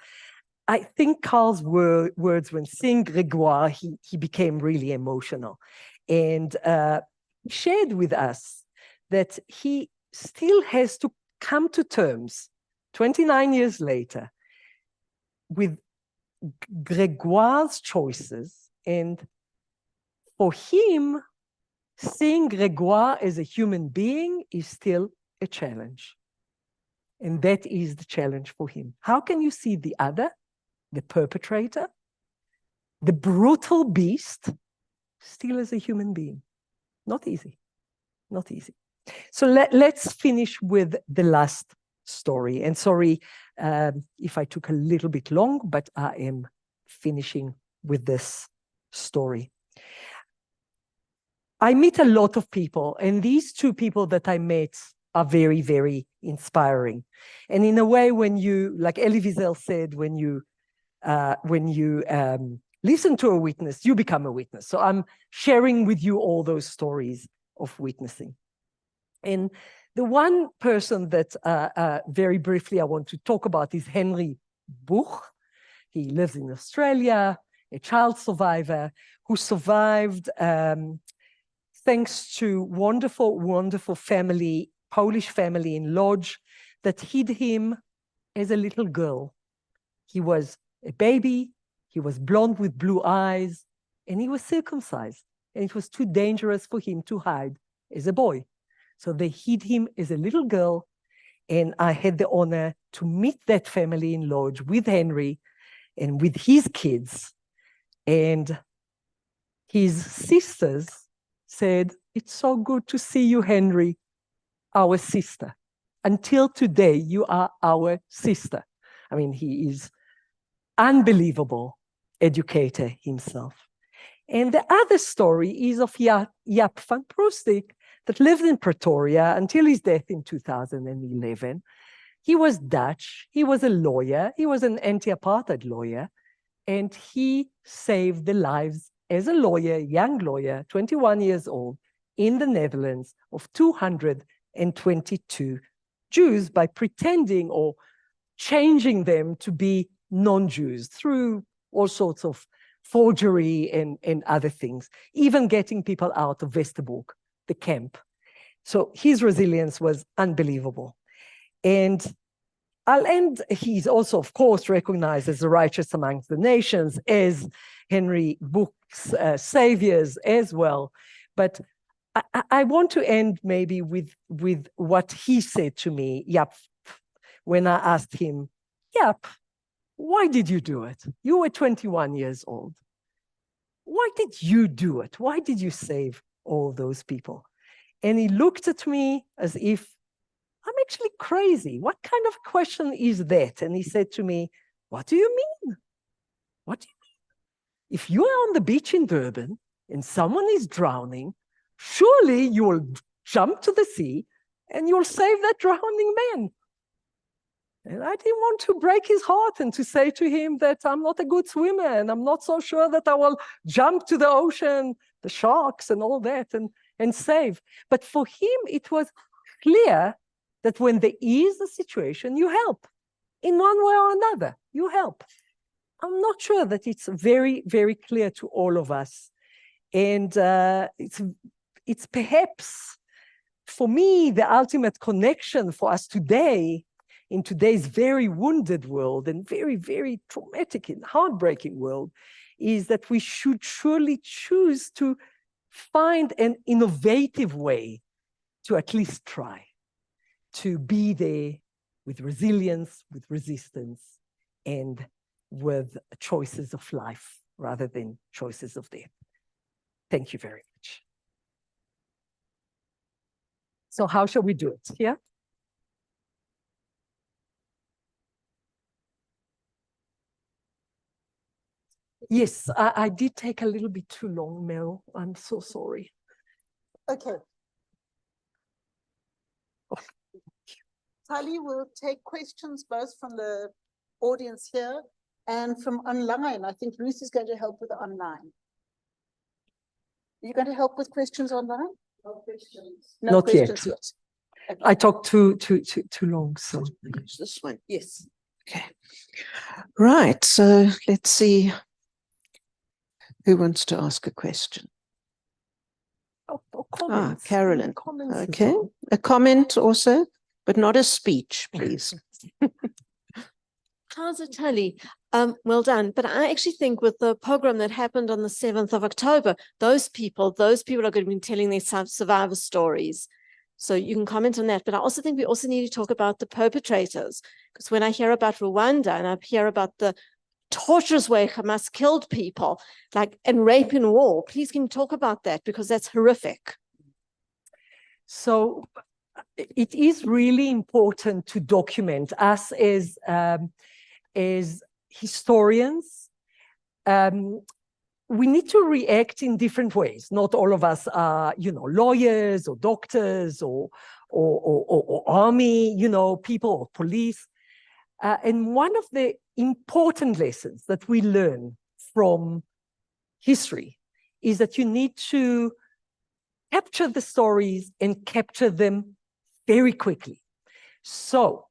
I think Carl's words, when seeing Grégoire, he became really emotional and shared with us that he still has to come to terms 29 years later with Gregoire's choices, and for him, seeing Gregoire as a human being is still a challenge. And that is the challenge for him. How can you see the other, the perpetrator, the brutal beast, still as a human being? Not easy, not easy. So let's finish with the last story. And sorry if I took a little bit long, but I am finishing with this story. I meet a lot of people, and these two people that I met are very, very inspiring. And in a way, when you, like Elie Wiesel said, when you listen to a witness, you become a witness. So I'm sharing with you all those stories of witnessing. And the one person that very briefly I want to talk about is Henry Buch. He lives in Australia, a child survivor who survived thanks to wonderful, wonderful family, Polish family in Lodz that hid him as a little girl. He was a baby, he was blonde with blue eyes, and he was circumcised. And it was too dangerous for him to hide as a boy. So they hid him as a little girl, and I had the honor to meet that family in Lodz with Henry and with his kids. And his sisters said, "It's so good to see you, Henry, our sister. Until today, you are our sister." I mean, he is unbelievable educator himself. And the other story is of Jaap van Proestek, that lived in Pretoria until his death in 2011. He was Dutch, he was a lawyer, he was an anti-apartheid lawyer, and he saved the lives as a lawyer, young lawyer, 21 years old, in the Netherlands of 222 Jews by pretending or changing them to be non-Jews through all sorts of forgery and other things, even getting people out of Westerbork, the camp. So his resilience was unbelievable. And I'll end, he's also, of course, recognized as the righteous amongst the nations, as Henry Buch's saviors as well. But I want to end maybe with what he said to me, Jaap, when I asked him, "Jaap, why did you do it? You were 21 years old. Why did you do it? Why did you save all those people?" And he looked at me as if, "I'm actually crazy. What kind of question is that?" And he said to me, "What do you mean? What do you mean? If you are on the beach in Durban and someone is drowning, surely you will jump to the sea and you'll save that drowning man." And I didn't want to break his heart and to say to him that I'm not a good swimmer and I'm not so sure that I will jump to the ocean, the sharks and all that and save. But for him, it was clear that when there is a situation, you help. In one way or another, you help. I'm not sure that it's very, very clear to all of us. And it's perhaps, for me, the ultimate connection for us today, in today's very wounded world and very, very traumatic and heartbreaking world, is that we should surely choose to find an innovative way to at least try to be there with resilience, with resistance, and with choices of life rather than choices of death. Thank you very much. So how shall we do it? Yeah? Yes, I did take a little bit too long, Mel. I'm so sorry. Okay. Tali will take questions both from the audience here and from online. I think Ruth is going to help with online. Are you going to help with questions online? No questions. No Not questions yet. Okay. I talked too long, so. This one, yes. Okay. Right, so let's see who wants to ask a question. Comments. Carolyn. Comments. Okay, a comment also, but not a speech, please. Tali, well done. But I actually think with the pogrom that happened on the 7th of October, those people are going to be telling their survivor stories. So you can comment on that. But I also think we also need to talk about the perpetrators. Because when I hear about Rwanda and I hear about the torturous way Hamas killed people, and rape in war, please can you talk about that? Because that's horrific. So it is really important to document us as historians. We need to react in different ways. Not all of us are, lawyers or doctors or army, people or police. And one of the important lessons that we learn from history is that you need to capture the stories and capture them very quickly. So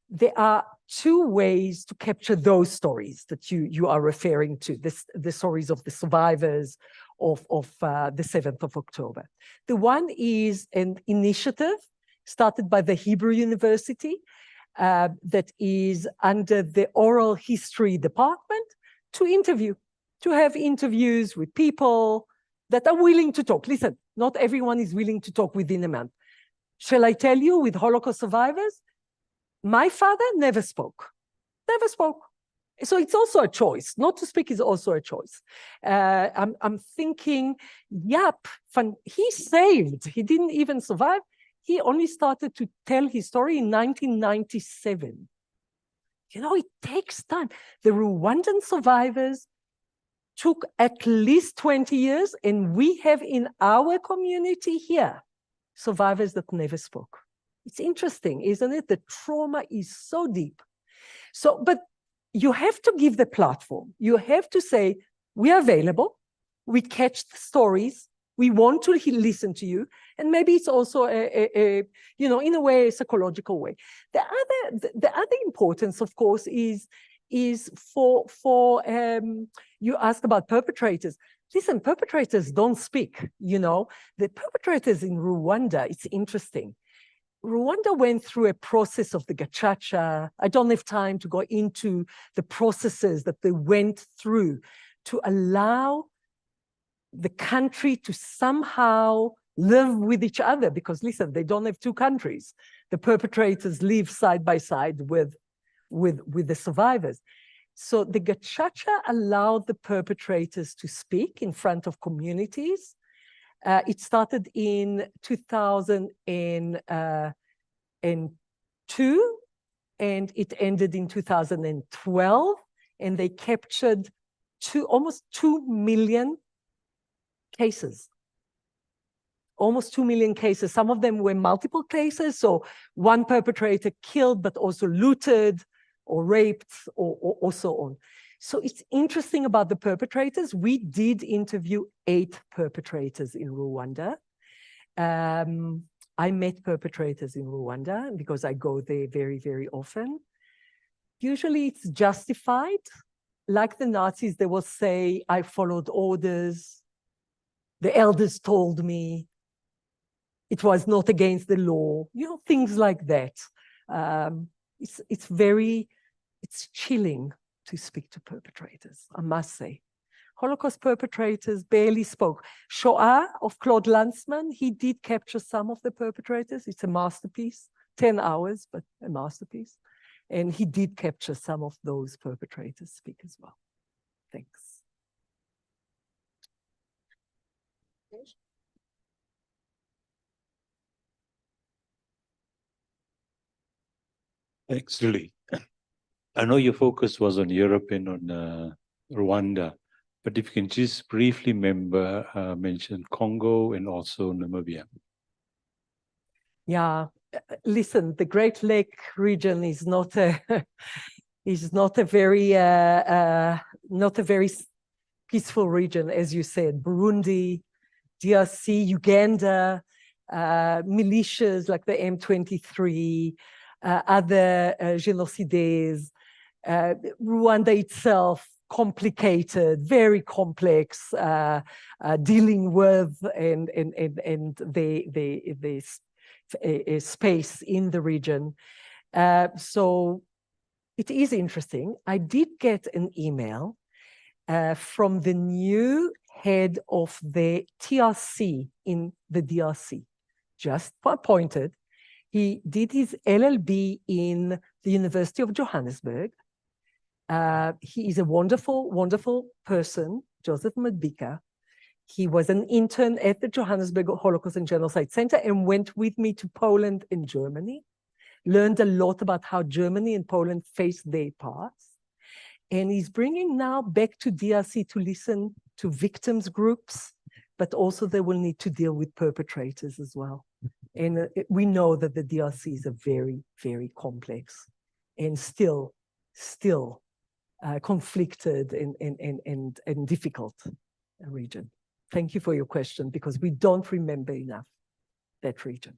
there are two ways to capture those stories that you are referring to, the stories of the survivors of the 7th of October. The one is an initiative started by the Hebrew University that is under the oral history department to have interviews with people that are willing to talk. Listen, not everyone is willing to talk within a month. Shall I tell you, with Holocaust survivors, my father never spoke. So it's also a choice. Not to speak is also a choice. I'm thinking, he saved. He didn't even survive. He only started to tell his story in 1997. It takes time. The Rwandan survivors took at least 20 years, and we have in our community here survivors that never spoke. It's interesting, isn't it? The trauma is so deep. But you have to give the platform. You have to say, we are available. We catch the stories. We want to listen to you. And maybe it's also in a way, a psychological way. The other importance, of course, is for you asked about perpetrators. Listen, perpetrators don't speak, The perpetrators in Rwanda, it's interesting. Rwanda went through a process of the gacaca. I don't have time to go into the processes that they went through to allow the country to somehow live with each other, because listen, they don't have two countries. The perpetrators live side by side with the survivors. So the gacaca allowed the perpetrators to speak in front of communities. It started in 2002, and it ended in 2012, and they captured almost 2 million cases. Almost 2 million cases. Some of them were multiple cases, so one perpetrator killed but also looted or raped or so on. So it's interesting about the perpetrators. We did interview 8 perpetrators in Rwanda. I met perpetrators in Rwanda because I go there very, very often. Usually it's justified. Like the Nazis, they will say, I followed orders. The elders told me. It was not against the law. Things like that. It's chilling to speak to perpetrators, I must say. Holocaust perpetrators barely spoke. Shoah of Claude Lanzmann, he did capture some of the perpetrators. It's a masterpiece, 10 hours, but a masterpiece. And he did capture some of those perpetrators speak as well. Thanks. Thanks, Lily. I know your focus was on Europe and on Rwanda, but if you can just briefly mention Congo and also Namibia. Yeah, listen, the Great Lake region is not a very peaceful region, as you said. Burundi, DRC, Uganda, militias like the M23, other genocides, Rwanda itself, complicated, very complex, dealing with and the space in the region. So it is interesting. I did get an email from the new head of the TRC in the DRC, just appointed. He did his LLB in the University of Johannesburg. He is a wonderful, wonderful person, Joseph Madbika. He was an intern at the Johannesburg Holocaust and Genocide Center and went with me to Poland and Germany, learned a lot about how Germany and Poland faced their past. And he's bringing now back to DRC to listen to victims groups, but also they will need to deal with perpetrators as well. And we know that the DRC is a very, very complex and still conflicted and difficult region. Thank you for your question, because we don't remember enough that region.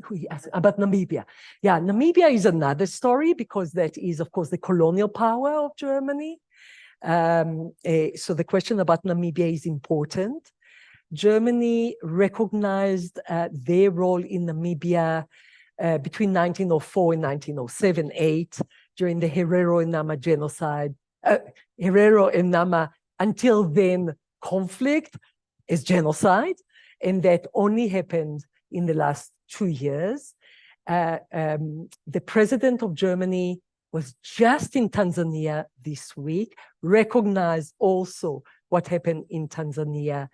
We asked about Namibia. Yeah, Namibia is another story, because that is, of course, the colonial power of Germany. So the question about Namibia is important. Germany recognized their role in Namibia between 1904 and 1907-8 during the Herero and Nama genocide. Herero and Nama, until then, conflict is genocide, and that only happened in the last 2 years. The president of Germany was just in Tanzania this week, recognized also what happened in Tanzania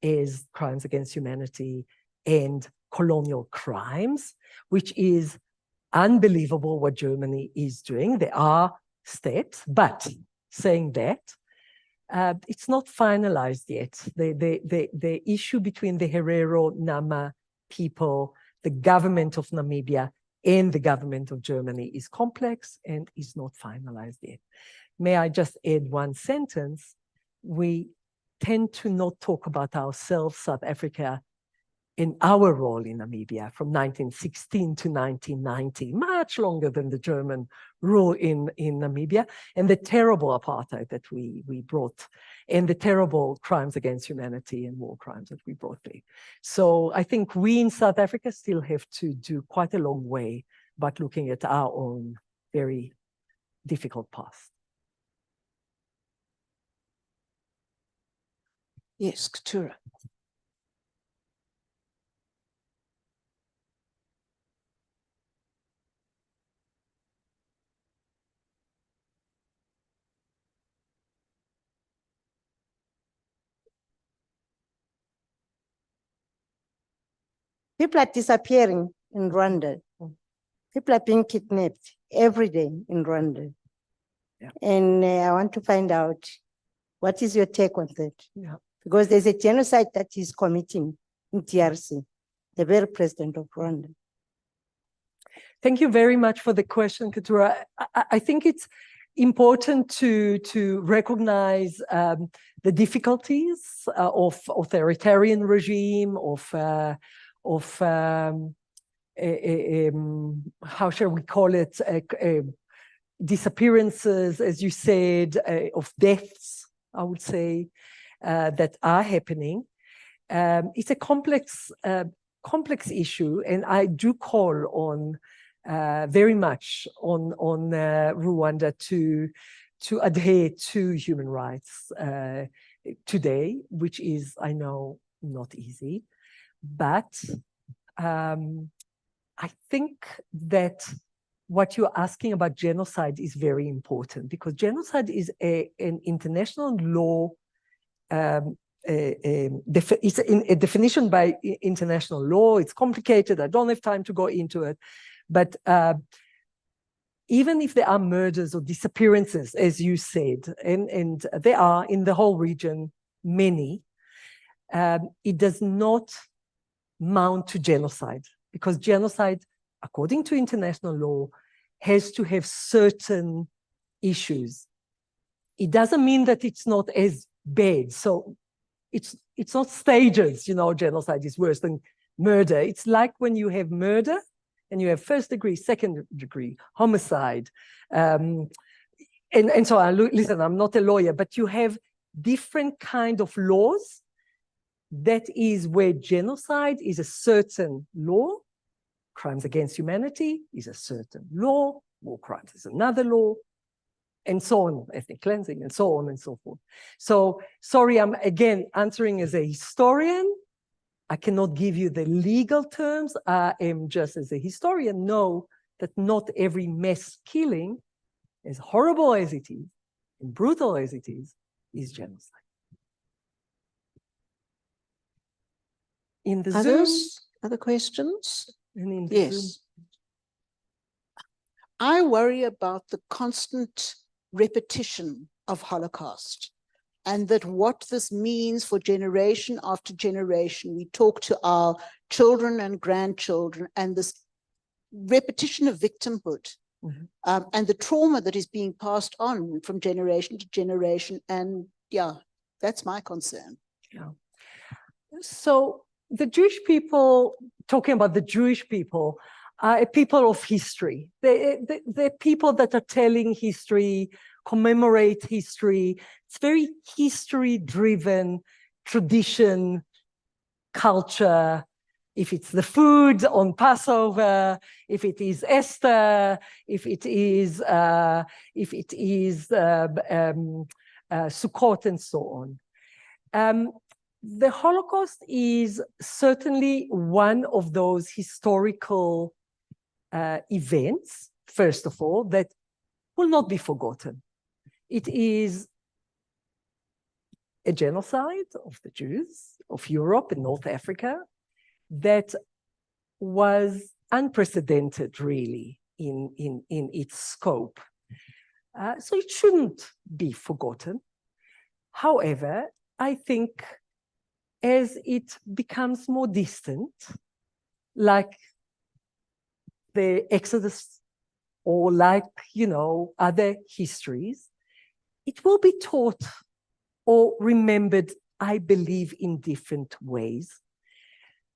as crimes against humanity and colonial crimes, which is unbelievable what Germany is doing. There are steps, but saying that, it's not finalized yet. The issue between the Herero Nama people, the government of Namibia, and the government of Germany is complex and is not finalized yet. May I just add one sentence? We tend to not talk about ourselves, South Africa, in our role in Namibia from 1916 to 1990, much longer than the German rule in Namibia, and the terrible apartheid that we brought, and the terrible crimes against humanity and war crimes that we brought there. So I think we in South Africa still have to do quite a long way about looking at our own very difficult past. Yes, Keturah. People are disappearing in Rwanda. People are being kidnapped every day in Rwanda. Yeah. And I want to find out, what is your take on that? Yeah. Because there's a genocide that he's committing in DRC, the very president of Rwanda. Thank you very much for the question, Keturah. I think it's important to recognize the difficulties of authoritarian regime, of how shall we call it, disappearances, as you said, of deaths, I would say, that are happening. It's a complex issue, and I do call on very much on Rwanda to adhere to human rights today, which is, I know, not easy. But I think that what you're asking about genocide is very important, because genocide is an international law. It's a definition by international law. It's complicated. I don't have time to go into it. But even if there are murders or disappearances, as you said, and there are in the whole region many, it does not mount to genocide, because genocide, according to international law, has to have certain issues. It doesn't mean that it's not as bad. So it's not stages, genocide is worse than murder. It's like when you have murder and you have first degree, second degree, homicide, and so on. Listen, I'm not a lawyer, but you have different kind of laws. That is where genocide is a certain law, Crimes against humanity is a certain law, war crimes is another law, and so on, ethnic cleansing, and so on and so forth. So, sorry, I'm again answering as a historian. I cannot give you the legal terms. I am just, as a historian, know that not every mass killing, as horrible as it is, and brutal as it is genocide. In the Others? Zoom, Other questions? and in the Yes. Zoom, I worry about the constant repetition of Holocaust, and that what this means for generation after generation. We talk to our children and grandchildren, and this repetition of victimhood, and the trauma that is being passed on from generation to generation. And yeah, that's my concern. Yeah. So the Jewish people, talking about the Jewish people, are a people of history. They're people that are telling history, commemorate history. It's very history-driven tradition, culture. If it's the food on Passover, if it is Esther, if it is Sukkot, and so on. The Holocaust is certainly one of those historical events, first of all, that will not be forgotten. It is a genocide of the Jews of Europe and North Africa that was unprecedented, really, in its scope. So it shouldn't be forgotten. However, I think as it becomes more distant, like the Exodus or like, other histories, it will be taught or remembered, I believe, in different ways.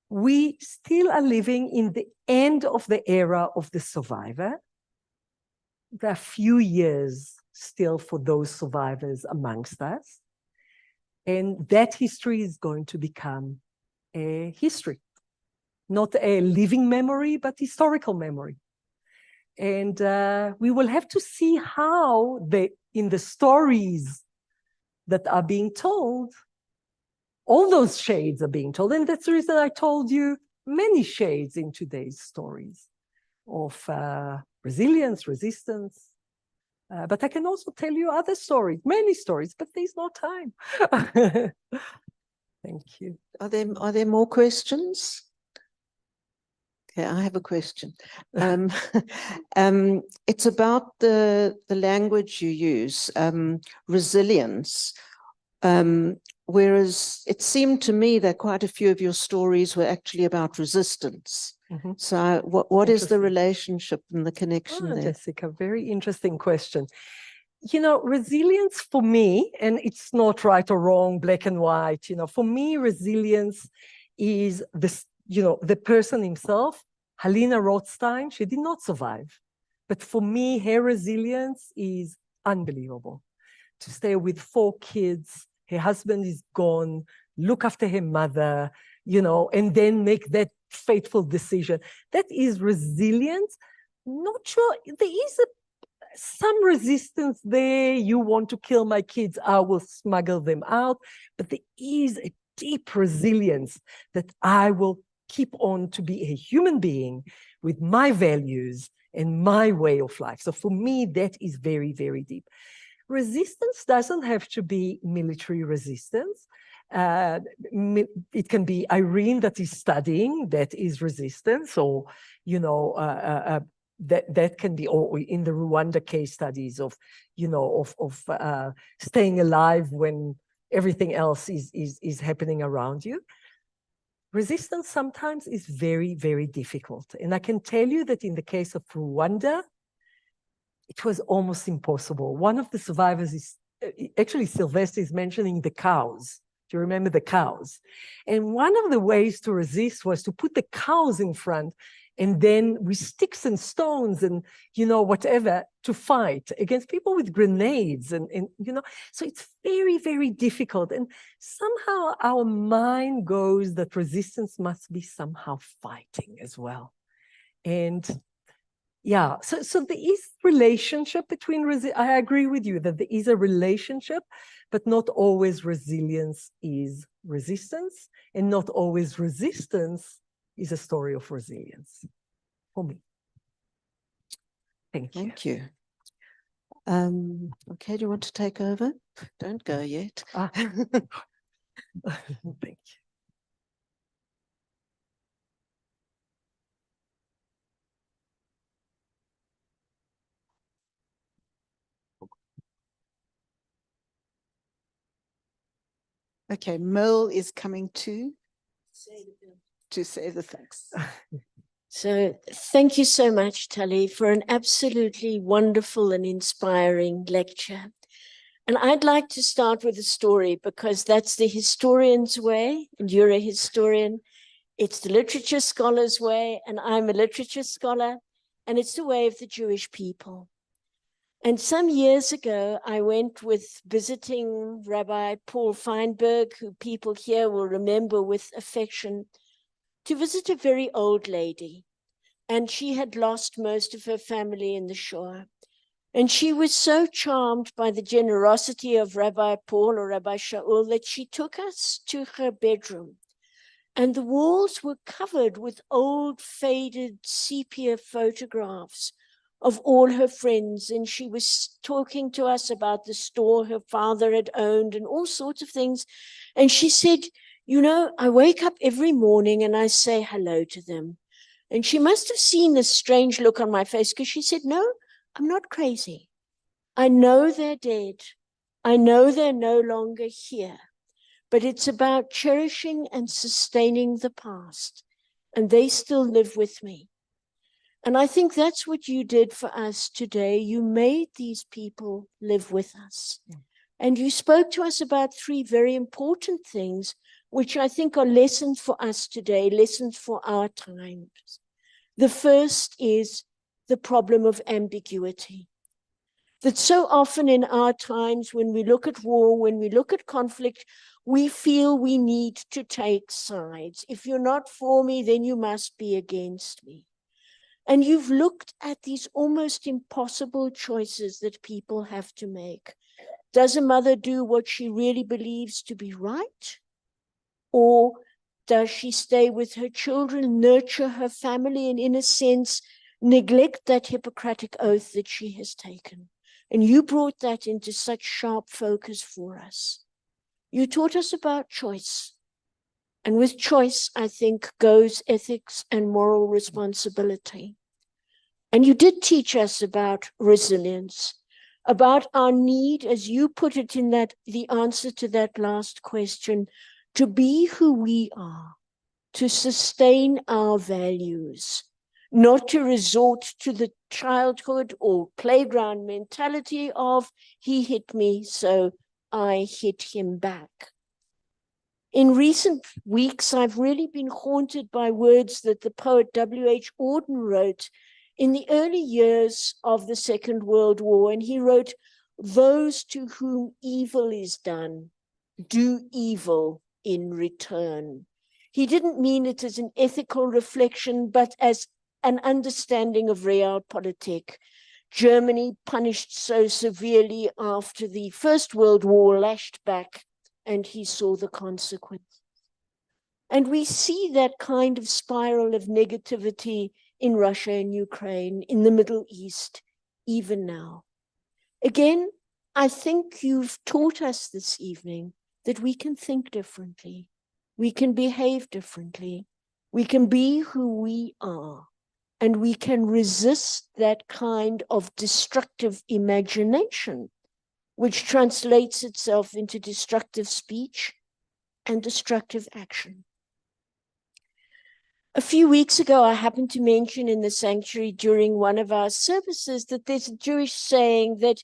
We still are living in the end of the era of the survivor. There are few years still for those survivors amongst us. And that history is going to become a history, not a living memory, but historical memory. And we will have to see how in the stories that are being told, all those shades are being told. And that's the reason I told you many shades in today's stories of resilience, resistance. But I can also tell you other stories, many stories, but there's no time. Thank you. Are there more questions? Okay, I have a question. It's about the language you use, resilience. Whereas it seemed to me that quite a few of your stories were actually about resistance. So what is the relationship and the connection there? Jessica, very interesting question. Resilience for me, and it's not right or wrong, black and white, for me, resilience is this, the person himself. Helena Rothstein, she did not survive. But for me, her resilience is unbelievable. To stay with 4 kids, her husband is gone, look after her mother, and then make that fateful decision. That is resilience. Not sure, there is some resistance there. You want to kill my kids, I will smuggle them out. But there is a deep resilience that I will keep on to be a human being with my values and my way of life. So for me, that is very, very deep. Resistance doesn't have to be military resistance. It can be Irene that is studying, that is resistance, or, that can be, or in the Rwanda case studies of, staying alive when everything else is happening around you. Resistance sometimes is very, very difficult. And I can tell you that in the case of Rwanda, it was almost impossible. One of the survivors is, actually Sylvester is mentioning the cows. Do you remember the cows? And one of the ways to resist was to put the cows in front and then with sticks and stones and, whatever, to fight against people with grenades and so it's very, very difficult. And somehow our mind goes that resistance must be somehow fighting as well. And yeah, so there is relationship between, I agree with you that there is a relationship, but not always resilience is resistance, and not always resistance is a story of resilience for me. Thank you. Thank you. Okay, do you want to take over? Don't go yet. Thank you. Okay, Merle is coming to say the thanks. So thank you so much, Tali, for an absolutely wonderful and inspiring lecture. And I'd like to start with a story because that's the historian's way, and you're a historian. It's the literature scholar's way, and I'm a literature scholar, and it's the way of the Jewish people. And some years ago, I went with visiting Rabbi Paul Feinberg, who people here will remember with affection, to visit a very old lady. And she had lost most of her family in the Shoah. And she was so charmed by the generosity of Rabbi Paul or Rabbi Shaul that she took us to her bedroom. And the walls were covered with old, faded sepia photographs of all her friends. And she was talking to us about the store her father had owned and all sorts of things. And she said, you know, I wake up every morning and I say hello to them. And she must have seen this strange look on my face because she said, no, I'm not crazy. I know they're dead. I know they're no longer here. But it's about cherishing and sustaining the past. And they still live with me. And I think that's what you did for us today. You made these people live with us. Yeah. And you spoke to us about three very important things, which I think are lessons for us today, lessons for our times. The first is the problem of ambiguity. That so often in our times, when we look at war, when we look at conflict, we feel we need to take sides. If you're not for me, then you must be against me. And you've looked at these almost impossible choices that people have to make. Does a mother do what she really believes to be right? Or does she stay with her children, nurture her family, and in a sense, neglect that Hippocratic oath that she has taken? And you brought that into such sharp focus for us. You taught us about choice. And with choice, I think, goes ethics and moral responsibility. And you did teach us about resilience, about our need, as you put it in that the answer to that last question, to be who we are, to sustain our values, not to resort to the childhood or playground mentality of he hit me, so I hit him back. In recent weeks, I've really been haunted by words that the poet W.H. Auden wrote in the early years of the Second World War. And he wrote, those to whom evil is done, do evil in return. He didn't mean it as an ethical reflection, but as an understanding of realpolitik. Germany, punished so severely after the First World War, lashed back, and he saw the consequences. And we see that kind of spiral of negativity in Russia and Ukraine, in the Middle East, even now. Again, I think you've taught us this evening that we can think differently, we can behave differently, we can be who we are, and we can resist that kind of destructive imagination, which translates itself into destructive speech and destructive action. A few weeks ago, I happened to mention in the sanctuary during one of our services that there's a Jewish saying that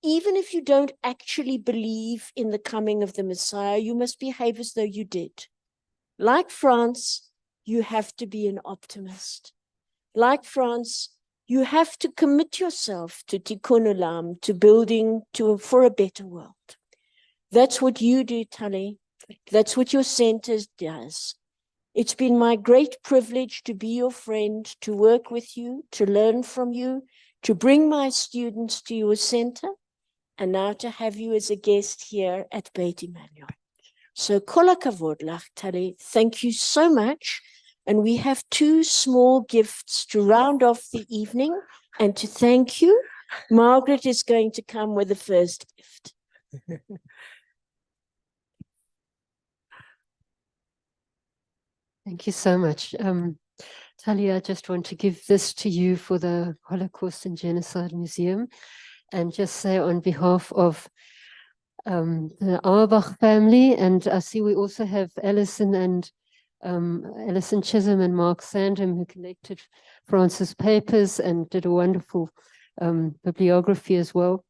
even if you don't actually believe in the coming of the Messiah, you must behave as though you did. Like France, you have to be an optimist. Like France, you have to commit yourself to tikkun olam, to building for a better world. That's what you do, Tali. That's what your center does. It's been my great privilege to be your friend, to work with you, to learn from you, to bring my students to your center, and now to have you as a guest here at Beit Emmanuel. So, kol hakavod lach, Tali. Thank you so much. And we have 2 small gifts to round off the evening and to thank you. Margaret is going to come with the first gift. Thank you so much. Tali, I just want to give this to you for the Holocaust and Genocide Museum, and just say on behalf of the Auerbach family, and I see we also have Alison Chisholm and Mark Sandham, who collected Franz's papers and did a wonderful bibliography as well.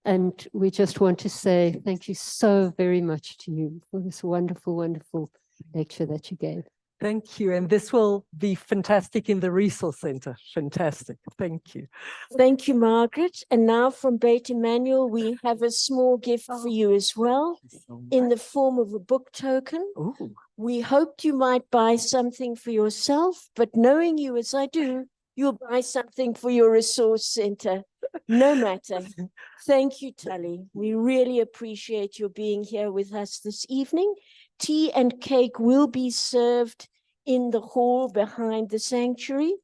And we just want to say thank you so very much to you for this wonderful, wonderful lecture that you gave. Thank you. And this will be fantastic in the Resource Center. Fantastic. Thank you. Thank you, Margaret. And now from Beit Emmanuel, we have a small gift for you as well, in the form of a book token. Ooh. We hoped you might buy something for yourself, but knowing you as I do, you'll buy something for your Resource Center, no matter. Thank you, Tali. We really appreciate your being here with us this evening. Tea and cake will be served in the hall behind the sanctuary.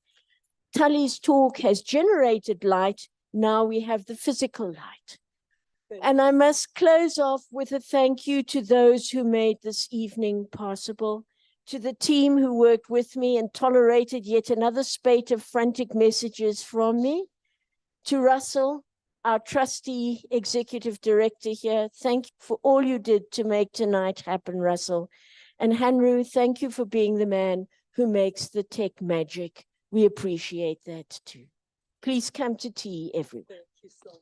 Tali's talk has generated light. Now we have the physical light. And I must close off with a thank you to those who made this evening possible, to the team who worked with me and tolerated yet another spate of frantic messages from me, to Russell, our trustee executive director here. Thank you for all you did to make tonight happen, Russell. And Hanru, thank you for being the man who makes the tech magic. We appreciate that too. Please come to tea, everyone. Thank you so much.